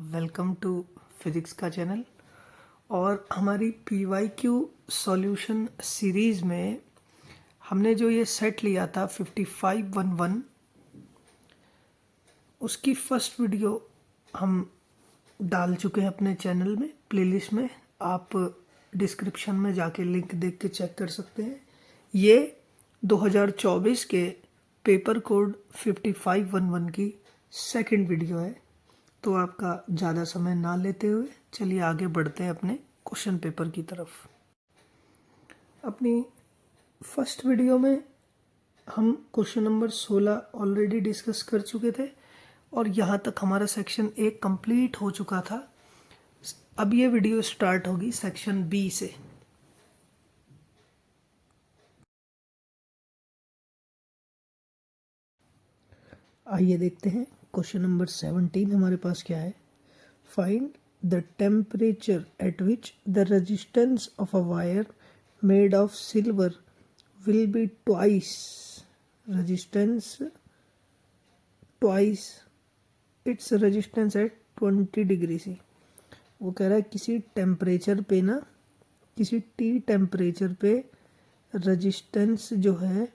Welcome to physics का channel. और हमारी PYQ सॉल्यूशन सीरीज़ में हमने जो ये सेट लिया था 5511, उसकी फर्स्ट वीडियो हम डाल चुके हैं अपने चैनल में, प्लेलिस्ट में। आप डिस्क्रिप्शन में जाके लिंक देख के चेक कर सकते हैं। ये 2024 के पेपर कोड 5511 की सेकंड वीडियो है। तो आपका ज़्यादा समय ना लेते हुए चलिए आगे बढ़ते हैं अपने क्वेश्चन पेपर की तरफ। अपनी फर्स्ट वीडियो में हम क्वेश्चन नंबर 16 ऑलरेडी डिस्कस कर चुके थे और यहाँ तक हमारा सेक्शन 1 कंप्लीट हो चुका था। अब ये वीडियो स्टार्ट होगी सेक्शन B से। आइए देखते हैं क्वेश्चन नंबर 17 हमारे पास क्या है। Find the temperature at which the resistance of a wire made of silver will be twice resistance twice its resistance at 20 degree C. वो कह रहा है किसी टेम्परेचर पे ना, किसी T टेम्परेचर पे रेजिस्टेंस जो है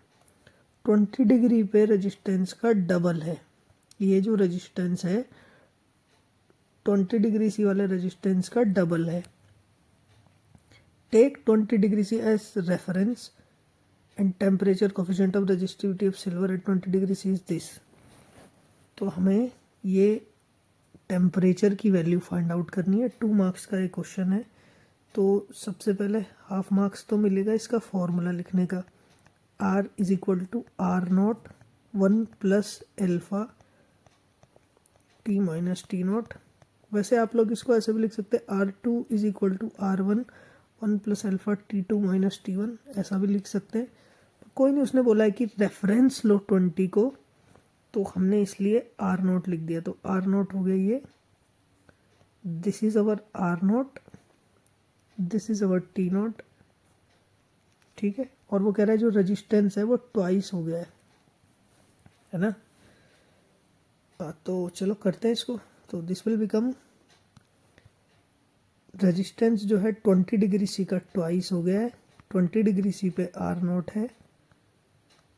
20 डिग्री पे रेजिस्टेंस का डबल है। ये जो रेजिस्टेंस है 20 डिग्री सी वाले रेजिस्टेंस का डबल है। Take 20 degree C as reference and temperature coefficient of resistivity of silver at 20 degree C is this. तो हमें ये टेम्परेचर की वैल्यू फाइंड आउट करनी है। 2 मार्क्स का एक क्वेश्चन है, तो सबसे पहले हाफ मार्क्स तो मिलेगा इसका फॉर्मूला लिखने का। R is equal to R0 1 plus alpha T minus T0। वैसे आप लोग इसको ऐसे भी लिख सकते हैं R2 is equal to R1 1 plus alpha T2 minus T1, ऐसा भी लिख सकते हैं। तो कोई नहीं, उसने बोला है कि रेफरेंस लो 20 को, तो हमने इसलिए R0 लिख दिया। तो R0 हो गया ये, this is our R0, this is our T0, ठीक है। और वो कह रहा है जो रेजिस्टेंस है वो ट्वाइस हो गया है ना। तो चलो करते हैं इसको। तो दिस विल बिकम, रेजिस्टेंस जो है 20 डिग्री सी का ट्वाइस हो गया है। 20 डिग्री सी पे R0 है।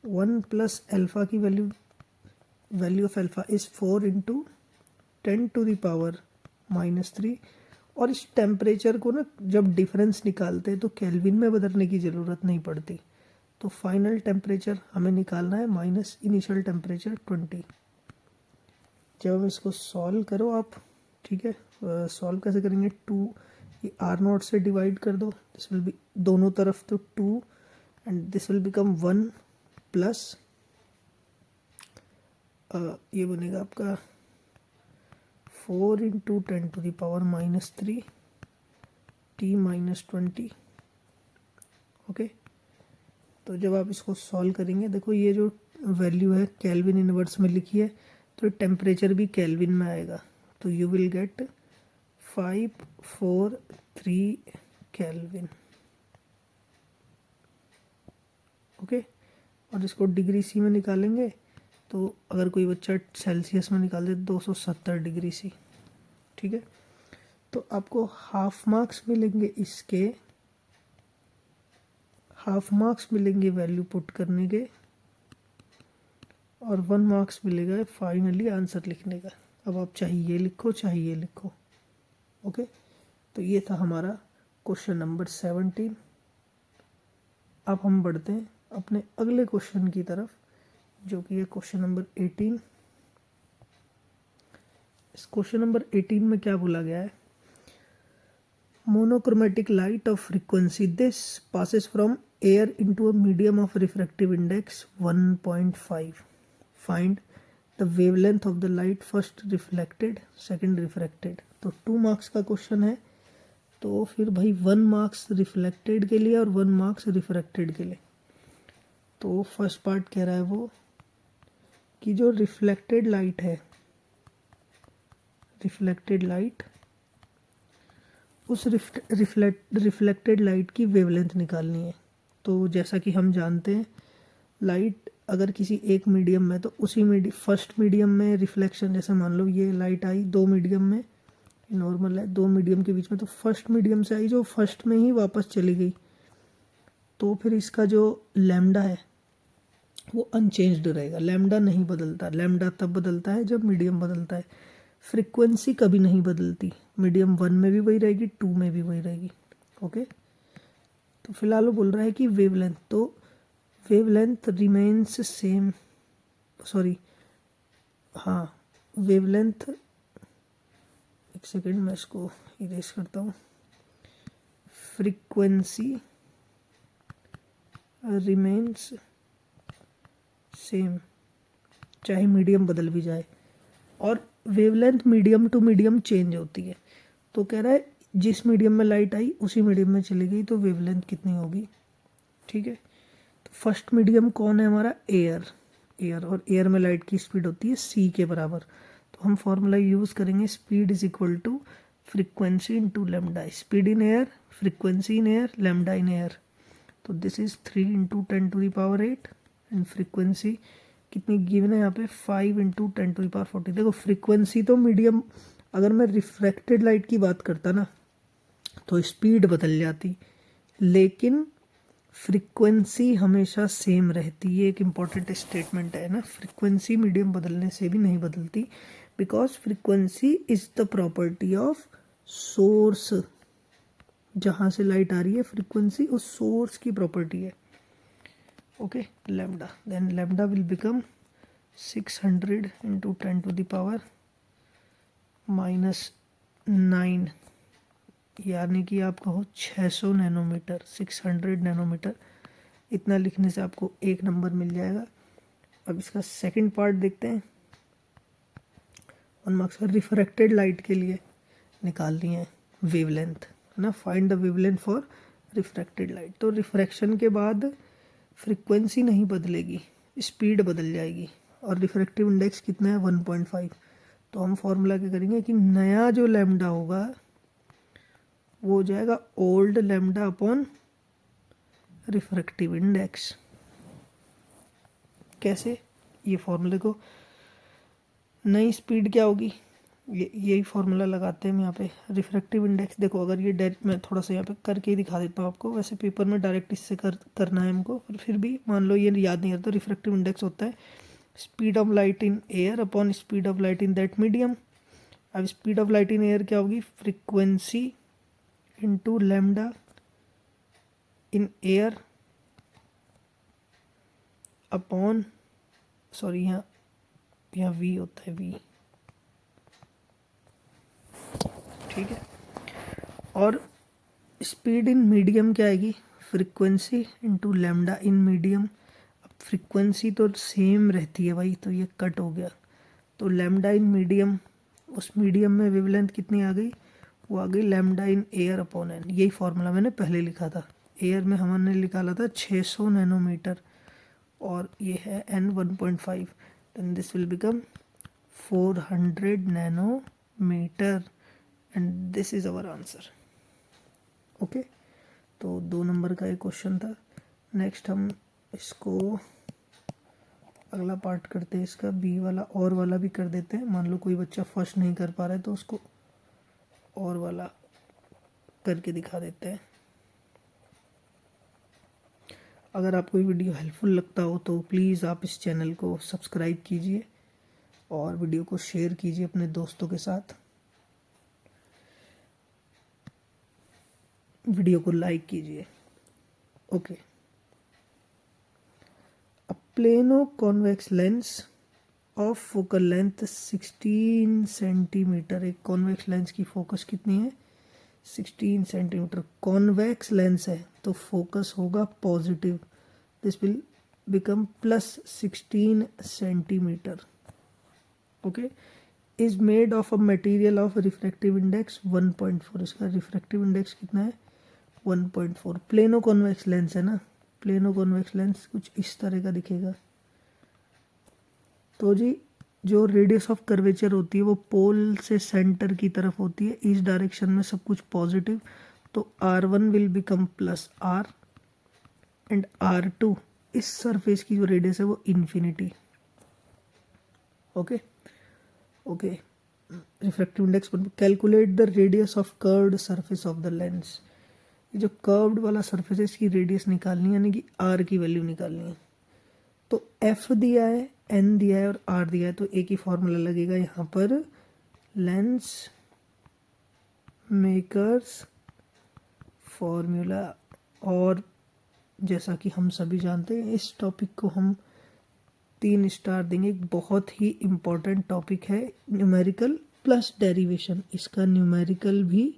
1 प्लस एल्फा की value of alpha is 4 into 10 to the power -3। और इस टेम्परेचर को ना जब डिफरेंस निकालते हैं तो केल्विन में बदलने की ज़रूरत नहीं पड़ती। तो फाइनल टेम्परेचर हमें निकालना है माइनस इनिशियल टेम्परेचर 20। जब हम इसको सॉल्व करो आप, ठीक है, सॉल्व कैसे करेंगे, 2 ये R0 से डिवाइड कर दो, दिस विल बी दोनों तरफ तो 2 and this will become 1 plus ये बनेगा आपका 4 into 10 to the power -3 T minus 20। Okay, तो जब आप इसको सॉल्व करेंगे, देखो ये जो वैल्यू है केल्विन इनवर्स में लिखी है, तो टेम्परेचर भी केल्विन में आएगा। तो you will get 543 kelvin. Okay, और इसको डिग्री सी में निकालेंगे तो अगर कोई बच्चा सेल्सियस में निकाल दे 270 डिग्री सी, ठीक है। तो आपको हाफ मार्क्स मिलेंगे इसके, हाफ मार्क्स मिलेंगे वैल्यू पुट करने के, और 1 मार्क्स मिलेगा फाइनली आंसर लिखने का। अब आप चाहे ये लिखो चाहे ये लिखो। ओके, तो ये था हमारा क्वेश्चन नंबर 17। अब हम बढ़ते हैं अपने अगले क्वेश्चन की तरफ, जो कि है क्वेश्चन नंबर 18। इस क्वेश्चन नंबर 18 में क्या बोला गया है, monochromatic light of frequency this passes from air into a medium of refractive index 1.5. Find the wavelength of the light first reflected, second refracted। तो 2 मार्क्स का क्वेश्चन है, तो फिर भाई 1 मार्क्स रिफ्लेक्टेड के लिए और 1 मार्क्स रिफ्रैक्टेड के लिए। तो फर्स्ट पार्ट कह रहा है वो कि जो रिफ्लेक्टेड लाइट है, रिफ्लेक्टेड लाइट, उस रिफ्लेक्टेड लाइट की वेवलेंथ निकालनी है। तो जैसा कि हम जानते हैं, लाइट अगर किसी एक मीडियम में, तो उसी फर्स्ट मीडियम में रिफ्लेक्शन, जैसे मान लो ये लाइट आई 2 मीडियम में, नॉर्मल है दो मीडियम के बीच में, तो फर्स्ट मीडियम से आई जो फर्स्ट में ही वापस चली गई, तो फिर इसका जो लैम्डा है वो अनचेंज्ड रहेगा, लैम्डा नहीं बदलता। लैम्डा तब बदलता है जब मीडियम बदलता है, फ्रीक्वेंसी कभी नहीं बदलती, मीडियम 1 में भी वही रहेगी, 2 में भी वही रहेगी। ओके, तो फिलहाल वो बोल रहा है कि वेवलेंथ, तो वेवलेंथ रिमेन्स सेम, सॉरी हाँ वेवलेंथ, एक सेकेंड मैं इसको इरेज करता हूँ, फ्रीक्वेंसी रिमेन्स सेम चाहे मीडियम बदल भी जाए, और wavelength medium to medium change होती है। तो कह रहा है जिस मीडियम में लाइट आई उसी मीडियम में चली गई, तो वेवलेंथ कितनी होगी। ठीक है, तो फर्स्ट मीडियम कौन है हमारा, एयर। एयर, और एयर में लाइट की स्पीड होती है सी के बराबर, तो हम फॉर्मूला यूज़ करेंगे, speed is equal to frequency into lambda, speed in air, frequency in air, lambda in air. तो this is 3 into 10⁸ and frequency कितनी गिवन है यहाँ पे 5 इंटू 10⁻40। देखो फ्रीक्वेंसी तो मीडियम, अगर मैं रिफ्रैक्टेड लाइट की बात करता ना तो स्पीड बदल जाती, लेकिन फ्रीक्वेंसी हमेशा सेम रहती है। एक इम्पॉर्टेंट स्टेटमेंट है ना, फ्रीक्वेंसी मीडियम बदलने से भी नहीं बदलती, because frequency is the property of source, जहाँ से लाइट आ रही है फ्रीक्वेंसी उस सोर्स की प्रॉपर्टी है। Okay, lambda, then lambda will become 600 into 10⁻⁹, यानी कि आप कहो 600 नैनोमीटर, 600 नैनोमीटर, इतना लिखने से आपको एक नंबर मिल जाएगा। अब इसका सेकंड पार्ट देखते हैं, 1 मार्क्स का रिफ्रैक्टेड लाइट के लिए निकालनी है वेवलेंथ, है ना, find the wavelength for refracted light. तो रिफ्रैक्शन के बाद फ्रीक्वेंसी नहीं बदलेगी, स्पीड बदल जाएगी, और रिफ्रैक्टिव इंडेक्स कितना है 1.5। तो हम फॉर्मूला क्या करेंगे कि नया जो लैम्डा होगा वो हो जाएगा old lambda upon refractive index. कैसे, ये फॉर्मूले को, नई स्पीड क्या होगी, यही फॉर्मूला लगाते हैं हम यहाँ पे, रिफ्रैक्टिव इंडेक्स। देखो अगर ये डायरेक्ट मैं थोड़ा सा यहाँ पे करके ही दिखा देता हूँ आपको, वैसे पेपर में डायरेक्ट इससे करना है हमको, फिर भी मान लो ये याद नहीं रहता। रिफ्रैक्टिव इंडेक्स होता है speed of light in air upon speed of light in that medium. अब speed of light in air क्या होगी, frequency into lambda in air upon, sorry यहाँ वी होता है वी, ठीक है। और स्पीड इन मीडियम क्या आएगी, frequency into lambda in medium. अब फ्रीक्वेंसी तो सेम रहती है भाई, तो ये कट हो गया, तो लैम्डा इन मीडियम, उस मीडियम में वेवलेंथ कितनी आ गई, वो आ गई lambda in air upon n. यही फॉर्मूला मैंने पहले लिखा था, एयर में हमने निकाला था 600 नैनोमीटर, और ये है n 1.5, then this will become 400 nanometre, and this is our answer. Okay, तो 2 नंबर का एक क्वेश्चन था। नेक्स्ट हम इसको अगला पार्ट करते हैं, इसका बी वाला और वाला भी कर देते हैं। मान लो कोई बच्चा फर्स्ट नहीं कर पा रहा है तो उसको और वाला करके दिखा देते हैं। अगर आपको ये वीडियो हेल्पफुल लगता हो तो प्लीज़ आप इस चैनल को सब्सक्राइब कीजिए और वीडियो को शेयर कीजिए अपने दोस्तों के साथ, वीडियो को लाइक कीजिए। Okay, a plano convex lens of focal length 16 centimetre, एक कॉन्वेक्स लेंस की फोकस कितनी है 16 सेंटीमीटर। कॉन्वेक्स लेंस है तो फोकस होगा positive, this will become plus 16 centimetre. Okay, is made of a material of refractive index 1.4, इसका refractive index कितना है 1.4। प्लेनो कॉन्वेक्स लेंस है ना, प्लेनो कॉन्वेक्स लेंस कुछ इस तरह का दिखेगा। तो जी जो रेडियस ऑफ कर्वेचर होती है वो पोल से सेंटर की तरफ होती है, इस डायरेक्शन में सब कुछ पॉजिटिव, तो R1 will become plus R and R2, इस सरफेस की जो रेडियस है वो infinity. Okay okay, refractive index, calculate the radius of curved surface of the lens. ये जो कर्व्ड वाला सरफेस है इसकी रेडियस निकालनी है, यानी कि आर की वैल्यू निकालनी है। तो एफ दिया है, एन दिया है और आर दिया है, तो एक ही फॉर्मूला लगेगा यहाँ पर, लेंस मेकर्स फॉर्मूला। और जैसा कि हम सभी जानते हैं इस टॉपिक को हम 3 स्टार देंगे। एक बहुत ही इम्पोर्टेंट टॉपिक है, न्यूमेरिकल प्लस डेरिवेशन। इसका न्यूमेरिकल भी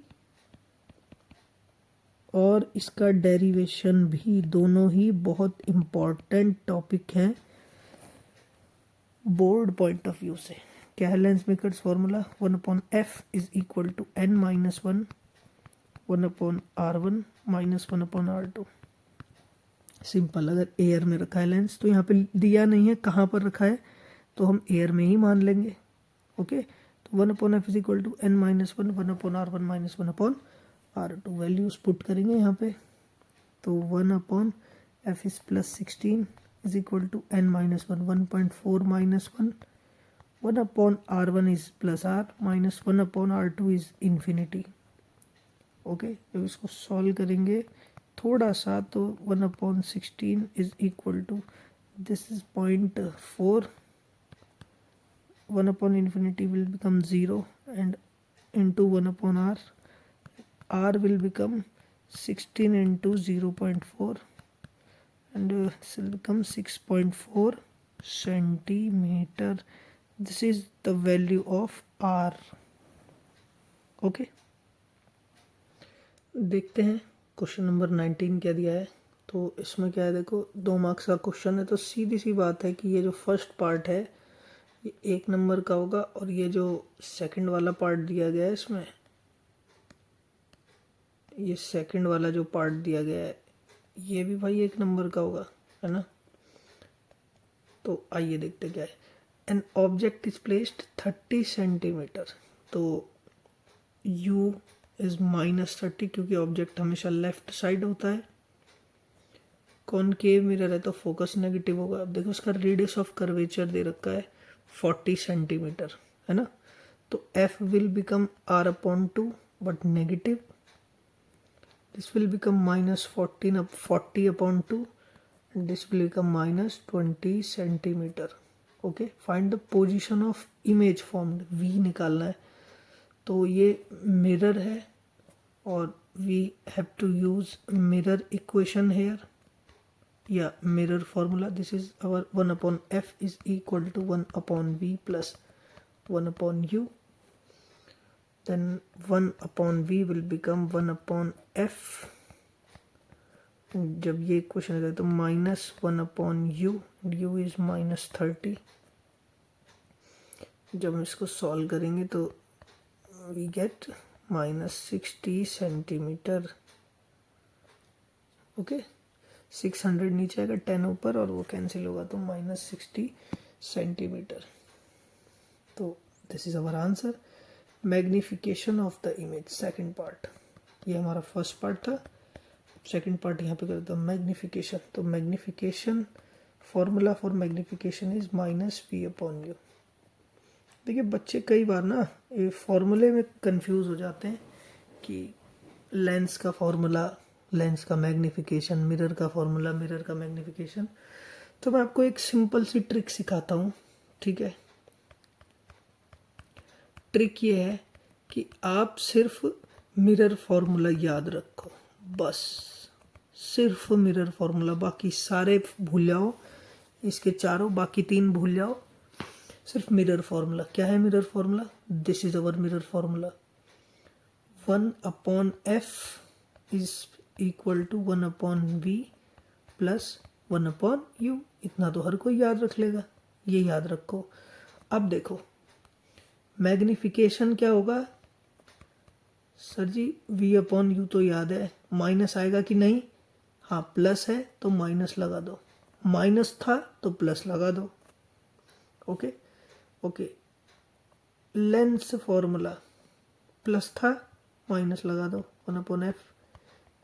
और इसका डेरिवेशन भी दोनों ही बहुत इम्पोर्टेंट टॉपिक हैं बोर्ड पॉइंट ऑफ व्यू से। क्या है lens makers formula? 1/f is equal to n minus 1 1/r1 minus 1/r2। Simple. अगर एयर में रखा है लेंस, तो यहाँ पे दिया नहीं है कहाँ पर रखा है, तो हम एयर में ही मान लेंगे। ओके, तो 1/f is equal to n minus 1 1/r1 minus 1/r2। Values put करेंगे यहाँ पे, तो 1/f is plus 16 is equal to n minus 1 1.4 minus 1 1/r1 is plus r minus 1/r2 is infinity. Okay, जब इसको सॉल्व करेंगे थोड़ा सा, तो 1/16 is equal to, this is 0.4, 1/infinity will become 0 and into 1/r, r will become 16 into 0.4 and this will become 6.4 centimeter. This is the value of r. Okay, देखते हैं question number 19 क्या दिया है। तो इसमें क्या है, देखो 2 मार्क्स का क्वेश्चन है, तो सीधी सी बात है कि ये जो फर्स्ट पार्ट है ये 1 नंबर का होगा, और ये जो सेकंड वाला पार्ट दिया गया है इसमें, ये सेकंड वाला जो पार्ट दिया गया है ये भी भाई 1 नंबर का होगा, है ना। तो आइए देखते क्या है। An object is placed 30 centimetre, तो u इज -30 क्योंकि ऑब्जेक्ट हमेशा लेफ्ट साइड होता है। कॉनकेव मिरर है तो फोकस नेगेटिव होगा। अब देखो इसका रेडियस ऑफ कर्वेचर दे रखा है 40 सेंटीमीटर, है ना। तो f will become r/2 but negative, this will become -40/2 and this will become -20 centimetre. Okay, find the position of image formed, v निकालना है। तो ये मिरर है और we have to use mirror equation here या mirror formula. This is our 1/f is equal to 1/v plus 1/u, then 1/v will become 1/f। जब ये equation है तो -1/u, u इज -30। जब हम इसको सॉल्व करेंगे तो वी गेट -60 सेंटीमीटर। ओके, 600 नीचे आएगा, 10 ऊपर और वो कैंसिल होगा, तो -60 सेंटीमीटर। तो this is our answer. Magnification of the image, second part. ये हमारा फर्स्ट पार्ट था, सेकंड पार्ट यहाँ पे करते हैं मैग्निफिकेशन। तो magnification formula for magnification is -v/u। देखिए बच्चे कई बार ना ये फॉर्मूले में कंफ्यूज हो जाते हैं कि लेंस का फॉर्मूला, लेंस का मैग्निफिकेशन, मिरर का फॉर्मूला, मिरर का मैग्निफिकेशन। तो मैं आपको एक सिंपल सी ट्रिक सिखाता हूँ, ठीक है। ट्रिक ये है कि आप सिर्फ मिरर फॉर्मूला याद रखो, बस सिर्फ मिरर फॉर्मूला, बाकी सारे भूल जाओ, इसके चारों बाकी 3 भूल जाओ, सिर्फ मिरर फॉर्मूला। क्या है mirror formula? This is our mirror formula. 1/f is equal to 1/v plus 1/u। इतना तो हर कोई याद रख लेगा, ये याद रखो। अब देखो मैग्निफिकेशन क्या होगा? सर जी v/u तो याद है, माइनस आएगा कि नहीं? हाँ, प्लस है तो माइनस लगा दो, माइनस था तो प्लस लगा दो। Okay okay, lens formula plus था, माइनस लगा दो, 1/f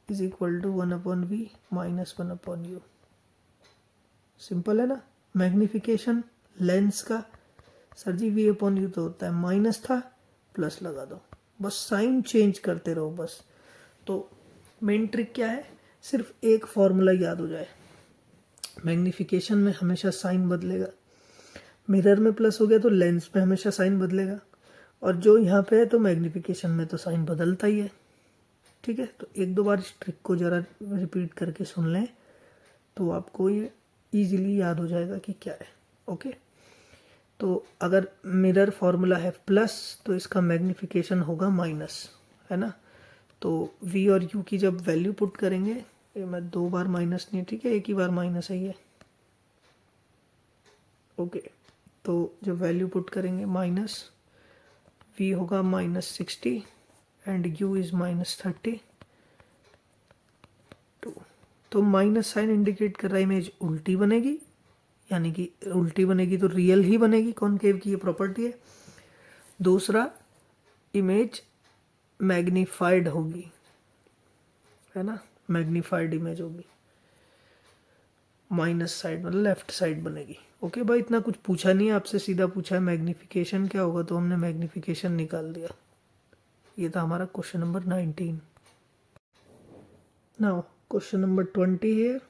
is equal to 1/v minus 1/u। Simple है ना। मैग्निफिकेशन लेंस का, सर जी v/u तो होता है, माइनस था प्लस लगा दो, बस साइन चेंज करते रहो बस। तो मेन ट्रिक क्या है, सिर्फ एक फॉर्मूला याद हो जाए। मैग्नीफिकेशन में हमेशा साइन बदलेगा, मिरर में प्लस हो गया तो लेंस में हमेशा साइन बदलेगा, और जो यहाँ पे है तो मैग्नीफिकेशन में तो साइन बदलता ही है। ठीक है, तो एक दो बार इस ट्रिक को ज़रा रिपीट करके सुन लें तो आपको ये इजीली याद हो जाएगा कि क्या है। ओके, तो अगर मिरर फॉर्मूला है प्लस तो इसका मैग्नीफिकेशन होगा माइनस, है ना। तो v और u की जब वैल्यू पुट करेंगे, ये मैं दो बार माइनस नहीं, ठीक है, एक ही बार माइनस है ये। ओके, तो जब वैल्यू पुट करेंगे माइनस, v होगा -60 एंड u इज -30। तो माइनस साइन इंडिकेट कर रहा है इमेज उल्टी बनेगी, यानी कि उल्टी बनेगी तो रियल ही बनेगी, कॉनकेव की ये प्रॉपर्टी है। दूसरा, इमेज मैग्नीफाइड होगी, है ना, मैग्नीफाइड इमेज होगी, माइनस साइड मतलब लेफ्ट साइड बनेगी। ओके भाई, इतना कुछ पूछा नहीं है आपसे, सीधा पूछा है मैग्नीफिकेशन क्या होगा, तो हमने मैग्नीफिकेशन निकाल दिया। ये था हमारा question number 19। Now question number 20 है,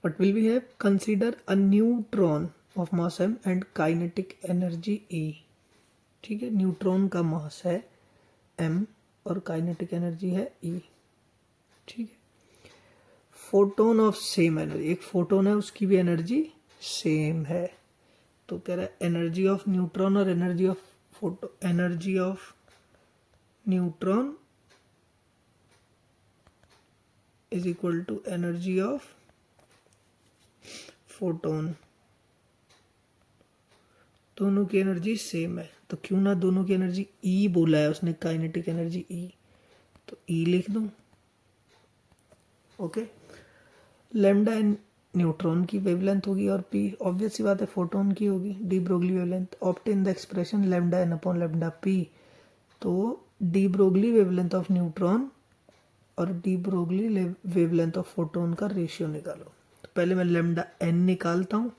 what will we have? Consider a neutron of mass m and kinetic energy E। ठीक है, न्यूट्रॉन का मास है m और काइनेटिक एनर्जी है E। ठीक है, फोटोन ऑफ सेम एनर्जी, एक फोटोन है उसकी भी एनर्जी सेम है। तो कह रहा है एनर्जी ऑफ न्यूट्रॉन और energy of photo, energy of neutron is equal to energy of photon. दोनों की एनर्जी सेम है, तो क्यों ना दोनों की एनर्जी ई बोला है उसने, काइनेटिक एनर्जी ई, तो ई लिख दूं। ओके, लैम्डा एन न्यूट्रॉन की वेवलेंथ होगी और पी ऑब्वियस सी बात है फोटोन की होगी, de Broglie wavelength. Obtain the expression lambda N upon lambda P. तो de Broglie wavelength of neutron और de Broglie wavelength of photon का रेशियो निकालो। तो पहले मैं लैम्डा एन निकालता हूँ,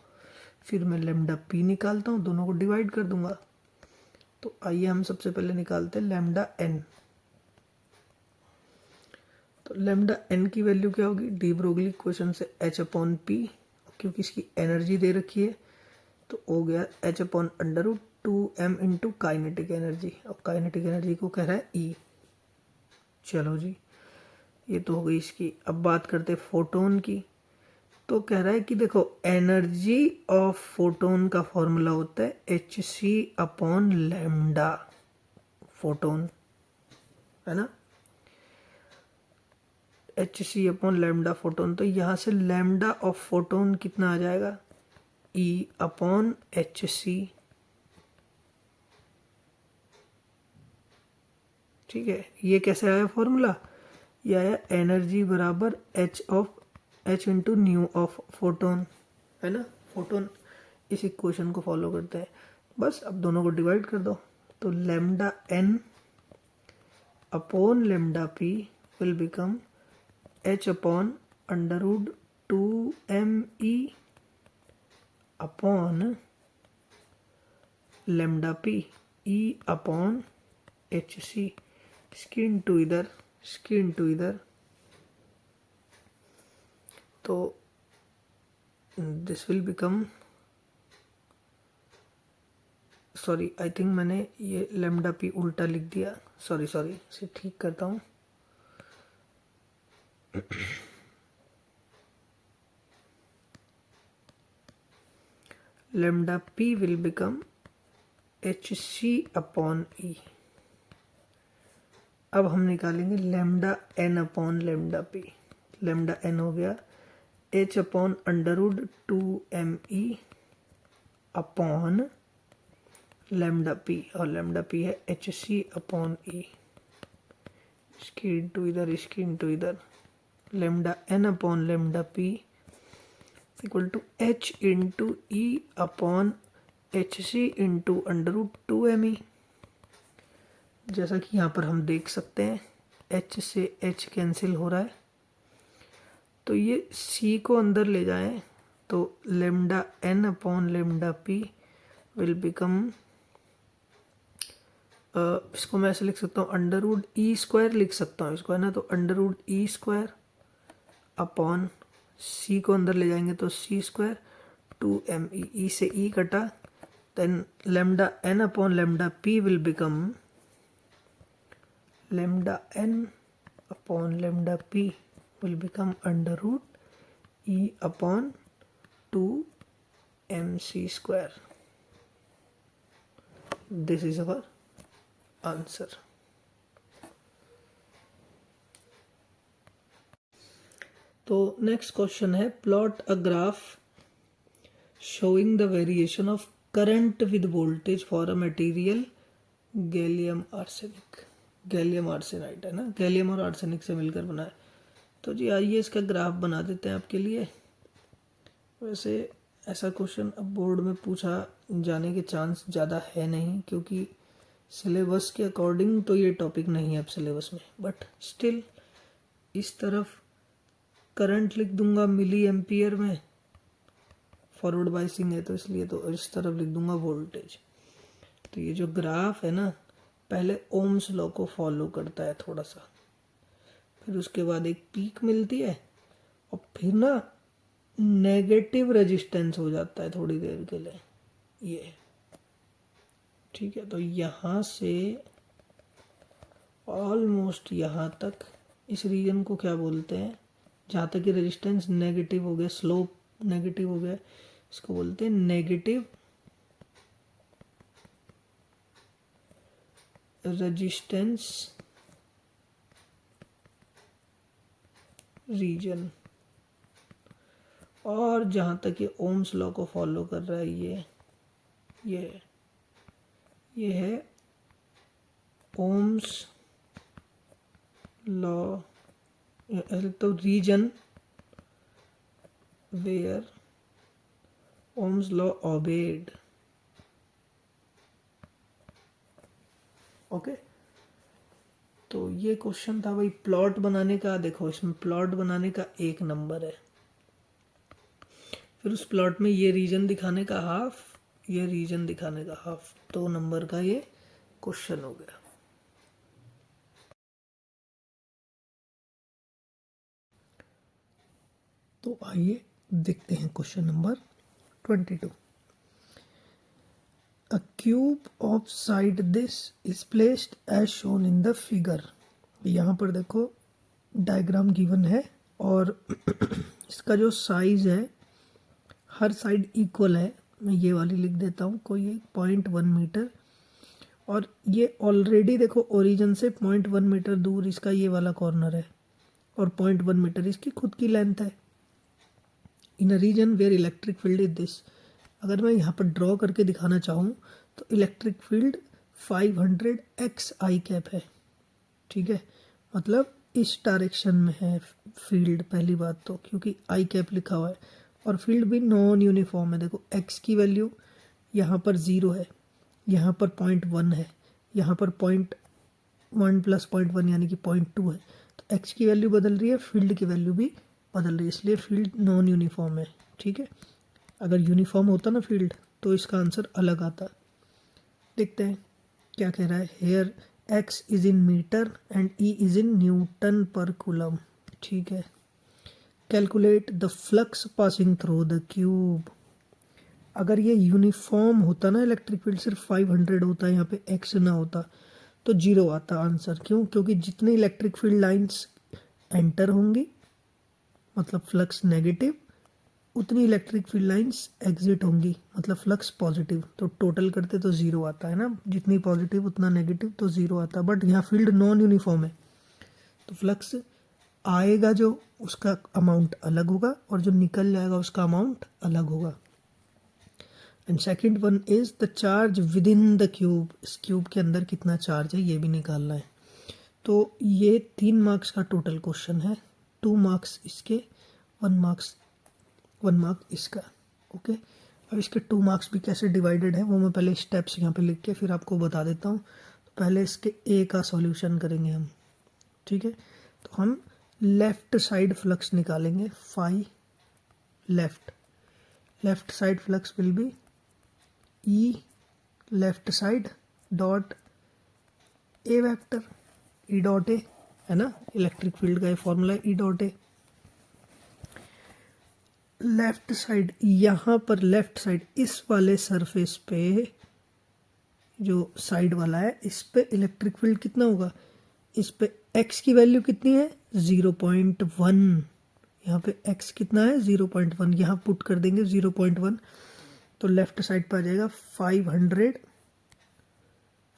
फिर मैं लैम्डा पी निकालता हूँ, दोनों को डिवाइड कर दूंगा। तो आइए हम सबसे पहले निकालते हैं लैम्डा एन। तो लैम्डा एन की वैल्यू क्या होगी, डी ब्रोगली इक्वेशन से h अपॉन पी, क्योंकि इसकी एनर्जी दे रखी है तो हो गया h upon √2m into kinetic energy, और काइनेटिक एनर्जी को कह रहा है E। चलो जी, ये तो हो गई इसकी। अब बात करते हैं फोटोन की। तो कह रहा है कि देखो एनर्जी ऑफ फोटोन का फॉर्मूला होता है hc अपॉन लैम्डा फोटोन, है ना, hc अपॉन लैम्डा फोटोन। तो यहाँ से लैम्डा ऑफ फोटोन कितना आ जाएगा, E अपॉन hc। ठीक है, ये कैसे आया फॉर्मूला, ये आया एनर्जी बराबर h into new of photon, है ना। फोटोन इस इक्वेशन को फॉलो करता है। बस अब दोनों को डिवाइड कर दो, तो lambda N upon lambda p will become h upon √2me upon lambda p, E upon hc। इसकी इंटू इधर, इसकी इंटू इधर, तो this will become, sorry I think मैंने ये लैम्डा पी उल्टा लिख दिया, सॉरी इसे ठीक करता हूँ। Lambda p will become hc upon E। अब हम निकालेंगे lambda N upon lambda p. Lambda n हो गया h upon √2me upon lambda p, और लैम्डा पी है hc अपॉन E। इसकी इंटू इधर, इसकी इंटू इधर, lambda N upon lambda p equal to h into E upon hc into √2me। जैसा कि यहाँ पर हम देख सकते हैं h से h कैंसिल हो रहा है, तो ये c को अंदर ले जाएं तो lambda N upon lambda p will become इसको मैं ऐसे लिख सकता हूँ, अंडर रूट ई स्क्वायर लिख सकता हूँ इसको, है ना। तो under root E square upon सी को अंदर ले जाएंगे तो सी स्क्वायर 2m ई से ई कटा, then lambda n upon lambda p will become lambda n upon lambda p will become under root E upon 2mc square. This is our answer. तो next question है, plot a graph showing the variation of current with voltage for a material gallium arsenic. Gallium arsenide है ना, gallium और arsenic से मिलकर बना है. तो जी आइए इसका ग्राफ बना देते हैं आपके लिए. वैसे ऐसा क्वेश्चन अब बोर्ड में पूछा जाने के चांस ज़्यादा है नहीं, क्योंकि सिलेबस के अकॉर्डिंग तो ये टॉपिक नहीं है अब सिलेबस में, बट स्टिल इस तरफ करंट लिख दूंगा मिली एम्पियर में, फॉरवर्ड बाइसिंग है तो इसलिए, तो इस तरफ लिख दूंगा वोल्टेज. तो ये जो ग्राफ है ना, पहले ओम्स लॉ को फॉलो करता है थोड़ा सा, फिर उसके बाद एक पीक मिलती है और फिर ना नेगेटिव रेजिस्टेंस हो जाता है थोड़ी देर के लिए, ये ठीक है. तो यहाँ से ऑलमोस्ट यहाँ तक इस रीजन को क्या बोलते हैं, जहाँ तक कि रेजिस्टेंस नेगेटिव हो गया, स्लोप नेगेटिव हो गया, इसको बोलते हैं नेगेटिव रेजिस्टेंस रीजन. और जहाँ तक ये ओम्स लॉ को फॉलो कर रहा है, ये है ओम्स लॉ, तो region where Ohm's law obeyed. Okay, तो ये क्वेश्चन था भाई प्लॉट बनाने का. देखो इसमें प्लॉट बनाने का 1 नंबर है, फिर उस प्लॉट में ये रीजन दिखाने का हाफ, ये रीजन दिखाने का हाफ, 2 नंबर का ये क्वेश्चन हो गया. तो आइए देखते हैं question number 22. A cube of side this is placed as shown in the figure. यहाँ पर देखो डायग्राम गिवन है और इसका जो साइज है हर साइड इक्वल है. मैं ये वाली लिख देता हूँ, कोई एक 0.1 मीटर, और ये ऑलरेडी देखो ओरिजिन से 0.1 मीटर दूर इसका ये वाला कॉर्नर है और 0.1 मीटर इसकी खुद की लेंथ है. In a region where electric field is this. अगर मैं यहाँ पर ड्रॉ करके दिखाना चाहूँ तो electric field 500 x I cap है, ठीक है. मतलब इस डायरेक्शन में है फील्ड, पहली बात तो, क्योंकि आई कैप लिखा हुआ है, और फील्ड भी नॉन यूनिफॉर्म है. देखो x की वैल्यू यहाँ पर 0 है, यहाँ पर 0.1 है, यहाँ पर 0.1 प्लस 0.1 यानी कि 0.2 है. तो x की वैल्यू बदल रही है, फील्ड की वैल्यू भी बदल रही है, इसलिए फील्ड नॉन यूनिफॉर्म है, ठीक है. अगर यूनिफॉर्म होता ना फील्ड तो इसका आंसर अलग आता. देखते हैं क्या कह रहा है. Here x is in metre and e is in newton per coulomb, ठीक है. Calculate the flux passing through the cube. अगर ये यूनिफॉर्म होता ना इलेक्ट्रिक फील्ड, सिर्फ 500 होता, यहाँ पे x ना होता, तो 0 आता आंसर. क्यों? क्योंकि जितनी इलेक्ट्रिक फील्ड लाइंस एंटर होंगी मतलब फ्लक्स नेगेटिव, उतनी इलेक्ट्रिक फील्ड लाइंस एग्जिट होंगी मतलब फ्लक्स पॉजिटिव. तो टोटल करते तो 0 आता है ना, जितनी पॉजिटिव उतना नेगेटिव, तो 0 आता. बट यहाँ फील्ड नॉन यूनिफॉर्म है तो फ्लक्स आएगा जो उसका अमाउंट अलग होगा और जो निकल जाएगा उसका अमाउंट अलग होगा. And second one is the charge within the cube. इस क्यूब के अंदर कितना चार्ज है ये भी निकालना है. तो ये 3 मार्क्स का टोटल क्वेश्चन है, 2 मार्क्स इसके, 1 मार्क इसका. ओके, अब इसके 2 मार्क्स भी कैसे डिवाइडेड है वो मैं पहले स्टेप्स यहाँ पे लिख के फिर आपको बता देता हूँ. तो पहले इसके ए का सॉल्यूशन करेंगे हम, ठीक है. तो हम लेफ्ट साइड फ्लक्स निकालेंगे, phi left side flux will be E left side dot A vector, E dot A, है ना, इलेक्ट्रिक फील्ड का ये formula E dot A. Left side, यहाँ पर लेफ्ट साइड इस वाले सरफेस पे, जो साइड वाला है, इस पे इलेक्ट्रिक फील्ड कितना होगा, इस पे x की वैल्यू कितनी है 0.1, यहाँ पे x कितना है 0.1, यहाँ पुट कर देंगे 0.1, तो लेफ्ट साइड पे आ जाएगा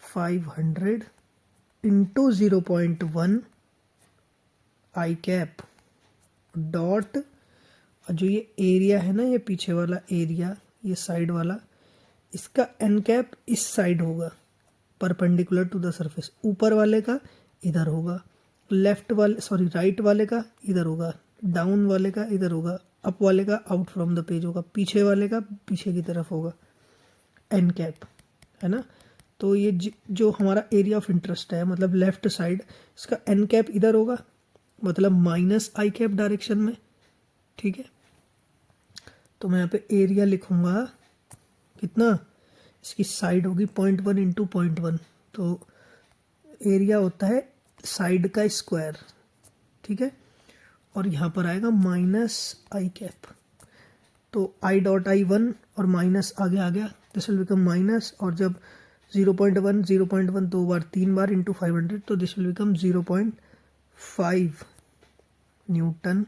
500 इंटू 0.1 आई कैप डॉट, और जो ये एरिया है ना, ये पीछे वाला एरिया, ये साइड वाला, इसका एन कैप इस साइड होगा परपेंडिकुलर टू द सरफेस, ऊपर वाले का इधर होगा, लेफ्ट वाले सॉरी राइट वाले का इधर होगा, डाउन वाले का इधर होगा, अप वाले का आउट फ्रॉम द पेज होगा, पीछे वाले का पीछे की तरफ होगा, एन कैप, है ना। तो ये जो हमारा एरिया ऑफ इंटरेस्ट है, मतलब लेफ्ट साइड, इसका एन कैप इधर होगा, मतलब माइनस आई कैप डायरेक्शन में, ठीक है। तो मैं यहाँ पे एरिया लिखूंगा कितना, इसकी साइड होगी 0.1 इंटू 0.1, तो एरिया होता है साइड का स्क्वायर, ठीक है। और यहाँ पर आएगा माइनस आई कैप, तो आई डॉट आई 1 और माइनस आगे आ गया, दिस विल बिकम माइनस, और जब 0.1 दो बार 3 बार इंटू 500, तो this will become 0.5 newton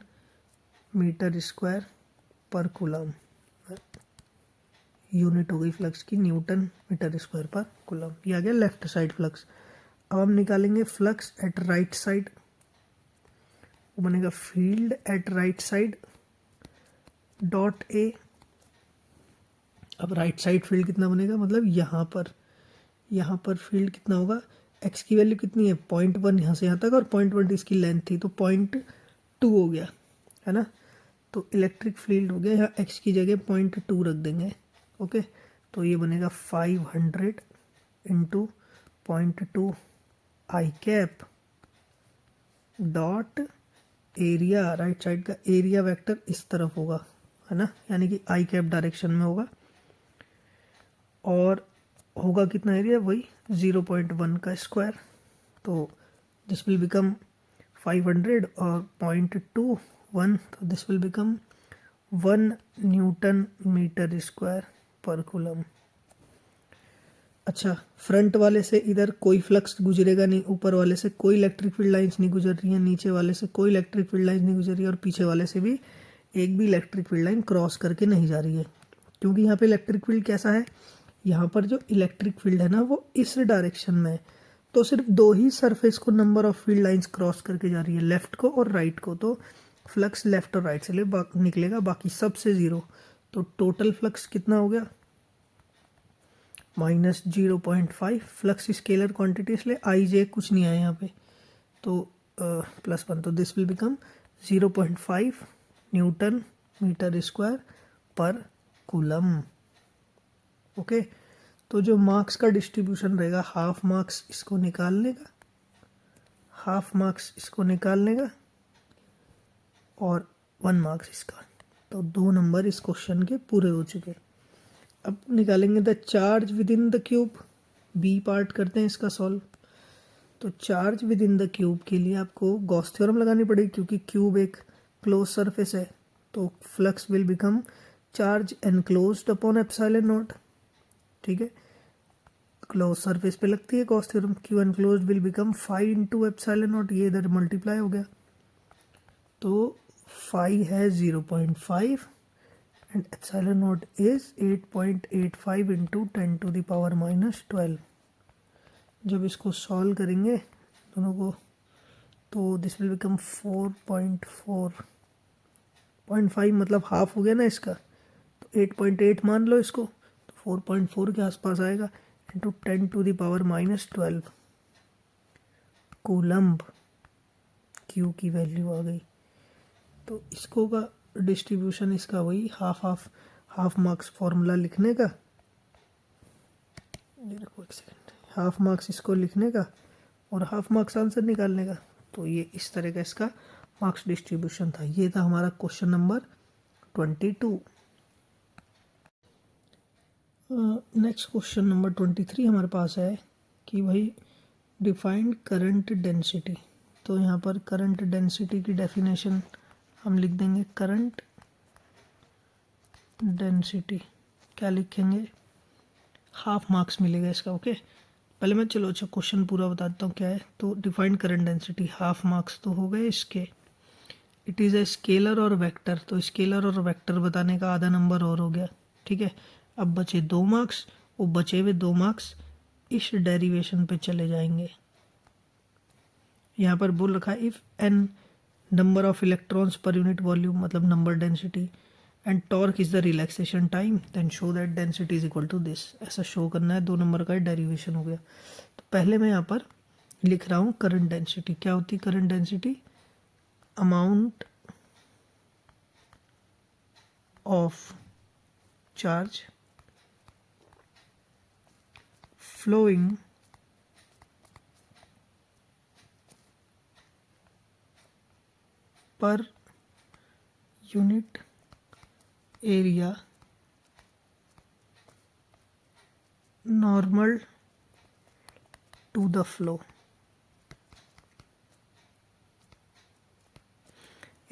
metre square per coulomb, unit हो गई फ्लक्स की newton metre square per coulomb. ये आ गया लेफ्ट साइड फ्लक्स। अब हम निकालेंगे फ्लक्स एट राइट साइड, वो बनेगा field at right side dot ए। अब राइट साइड फील्ड कितना बनेगा, मतलब यहाँ पर फील्ड कितना होगा, एक्स की वैल्यू कितनी है 0.1 यहाँ से यहाँ तक, और 0.1 इसकी लेंथ थी, तो 0.2 हो गया, है ना। तो इलेक्ट्रिक फील्ड हो गया, यहाँ एक्स की जगह 0.2 रख देंगे, ओके। तो ये बनेगा 500 into 0.2 I cap dot area, right side का एरिया वेक्टर इस तरफ होगा, है ना, यानी कि आई कैप डायरेक्शन में होगा, और होगा कितना एरिया, वही 0.1 का स्क्वायर, तो दिस विल बिकम 500 और 0.2 1, तो this will become 1 newton metre square per coulomb. अच्छा, फ्रंट वाले से इधर कोई फ्लक्स गुजरेगा नहीं, ऊपर वाले से कोई इलेक्ट्रिक फील्ड लाइंस नहीं गुजर रही है, नीचे वाले से कोई इलेक्ट्रिक फील्ड लाइंस नहीं गुजर रही है, और पीछे वाले से भी एक भी इलेक्ट्रिक फील्ड लाइन क्रॉस करके नहीं जा रही है, क्योंकि यहाँ पे इलेक्ट्रिक फील्ड कैसा है, यहाँ पर जो इलेक्ट्रिक फील्ड है ना वो इस डायरेक्शन में है, तो सिर्फ दो ही सरफेस को number of field lines cross करके जा रही है, लेफ्ट को और राइट को, तो फ्लक्स लेफ्ट और राइट से निकलेगा, बाकी सब से जीरो। तो टोटल फ्लक्स कितना हो गया माइनस 0.5, फ्लक्स स्केलर क्वांटिटी इसलिए आई जे कुछ नहीं आया यहाँ पे, तो +1, तो this will become 0.5 newton metre square per coulomb, okay. तो जो मार्क्स का डिस्ट्रीब्यूशन रहेगा, हाफ मार्क्स इसको निकालने का, हाफ मार्क्स इसको निकालने का, और 1 मार्क्स इसका, तो 2 नंबर इस क्वेश्चन के पूरे हो चुके। अब निकालेंगे the charge within the cube, B part करते हैं इसका सॉल्व। तो charge within the cube के लिए आपको गॉस थ्योरम लगानी पड़ेगी, क्योंकि क्यूब एक क्लोज सरफेस है, तो flux will become charge enclosed upon epsilon naught, ठीक है, क्लोज सरफेस पे लगती है Gauss theorem, Q enclosed will become 5 into epsilon naught, ये इधर मल्टीप्लाई हो गया, तो 5 है 0.5 and epsilon naught is 8.85 into 10 to the power -12। जब इसको सॉल्व करेंगे दोनों को, तो दिस विल बिकम 4.4.5, मतलब हाफ हो गया ना इसका, तो 8.8 मान लो इसको, तो 4.4 के आसपास आएगा, into 10 to the power -12 coulomb, Q की वैल्यू आ गई। तो इसको का डिस्ट्रीब्यूशन इसका वही हाफ मार्क्स फॉर्मूला लिखने का, देखो एक सेकेंड, हाफ मार्क्स इसको लिखने का और हाफ मार्क्स आंसर निकालने का, तो ये इस तरह का इसका मार्क्स डिस्ट्रीब्यूशन था। ये था हमारा question number 22। Next question number 23 हमारे पास है कि भाई डिफाइंड करंट डेंसिटी। तो यहाँ पर करंट डेंसिटी की डेफिनेशन हम लिख देंगे, करंट डेंसिटी क्या लिखेंगे, हाफ मार्क्स मिलेगा इसका। ओके, पहले मैं चलो अच्छा क्वेश्चन पूरा बताता हूँ क्या है। तो defined current density, half marks तो हो गए इसके। इट इज़ अ स्केलर और वेक्टर, तो स्केलर और वेक्टर बताने का आधा नंबर और हो गया। ठीक है, अब बचे 2 मार्क्स, वो बचे हुए 2 मार्क्स इस डेरिवेशन पे चले जाएंगे। यहाँ पर बोल रखा है if N number of electrons per unit volume, मतलब number density, and torque is the relaxation time, then show that density is equal to this. ऐसा शो करना है, 2 नंबर का डेरिवेशन हो गया। तो पहले मैं यहाँ पर लिख रहा हूँ करंट डेंसिटी। क्या होती है current density, amount of charge flowing per unit area normal to the flow।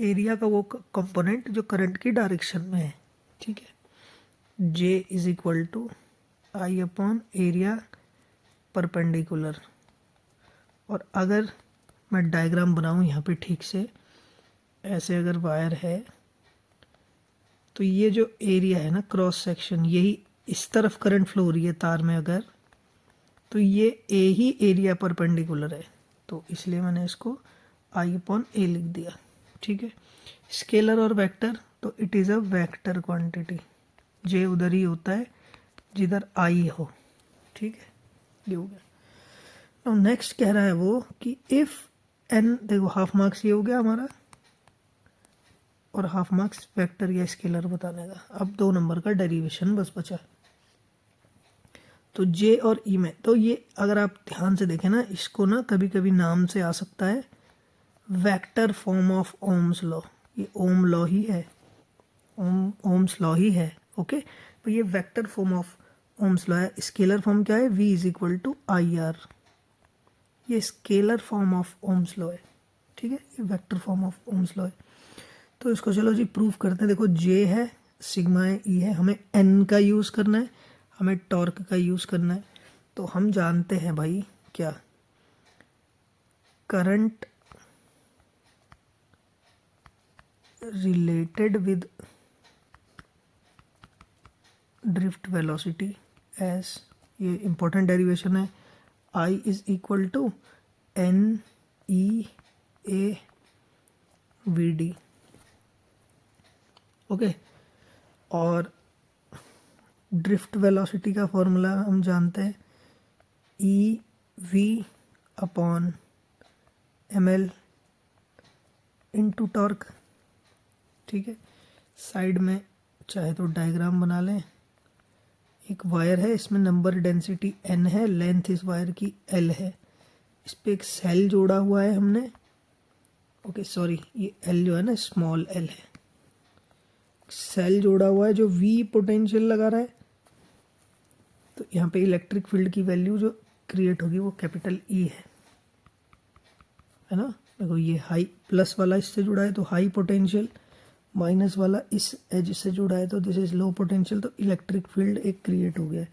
Area का वो कंपोनेंट जो करंट की डायरेक्शन में है। ठीक है, J is equal to I upon area perpendicular. और अगर मैं डायग्राम बनाऊँ यहाँ पे ठीक से, ऐसे अगर वायर है तो ये जो एरिया है ना क्रॉस सेक्शन, यही इस तरफ करंट फ्लो हो रही है तार में अगर, तो ये ए ही एरिया परपेंडिकुलर है, तो इसलिए मैंने इसको आई अपॉन ए लिख दिया। ठीक है, स्केलर और वेक्टर, तो it is a vector quantity, J उधर ही होता है जिधर आई हो। ठीक है, ये हो गया। अब नेक्स्ट कह रहा है वो कि इफ़ एन, देखो हाफ मार्क्स ये हो गया हमारा, और हाफ मार्क्स वेक्टर या स्केलर बताने का। अब 2 नंबर का डेरिवेशन बस बचा। तो जे और ई में, तो ये अगर आप ध्यान से देखें ना, इसको ना कभी कभी नाम से आ सकता है vector form of Ohm's law. ये ओम लॉ ही है, ओम्स लॉ ही है। ओके, तो ये vector form of Ohm's law है। स्केलर फॉर्म क्या है, v is equal to I R, ये scalar form of Ohm's law है। ठीक है, ये vector form of Ohm's law है। तो इसको चलो जी प्रूव करते हैं। देखो जे है, सिग्मा है, ई है, हमें एन का यूज़ करना है, हमें टॉर्क का यूज़ करना है। तो हम जानते हैं भाई क्या, current related with drift velocity S, ये इंपॉर्टेंट डेरिवेशन है, I is equal to N E A V D. Okay, और ड्रिफ्ट वेलोसिटी का फॉर्मूला हम जानते हैं, E V upon M L into torque. ठीक है, साइड में चाहे तो डायग्राम बना लें। एक वायर है, इसमें नंबर डेंसिटी n है, लेंथ इस वायर की l है, इस पर एक सेल जोड़ा हुआ है हमने। ओके सॉरी, ये l जो है ना स्मॉल l है, सेल जोड़ा हुआ है जो v पोटेंशियल लगा रहा है। तो यहाँ पे इलेक्ट्रिक फील्ड की वैल्यू जो क्रिएट होगी वो कैपिटल E है ना। देखो ये हाई प्लस वाला इससे जुड़ा है तो हाई पोटेंशियल, माइनस वाला इस एज से जुड़ा है तो दिस इज लो पोटेंशियल, तो इलेक्ट्रिक फील्ड एक क्रिएट हो गया है।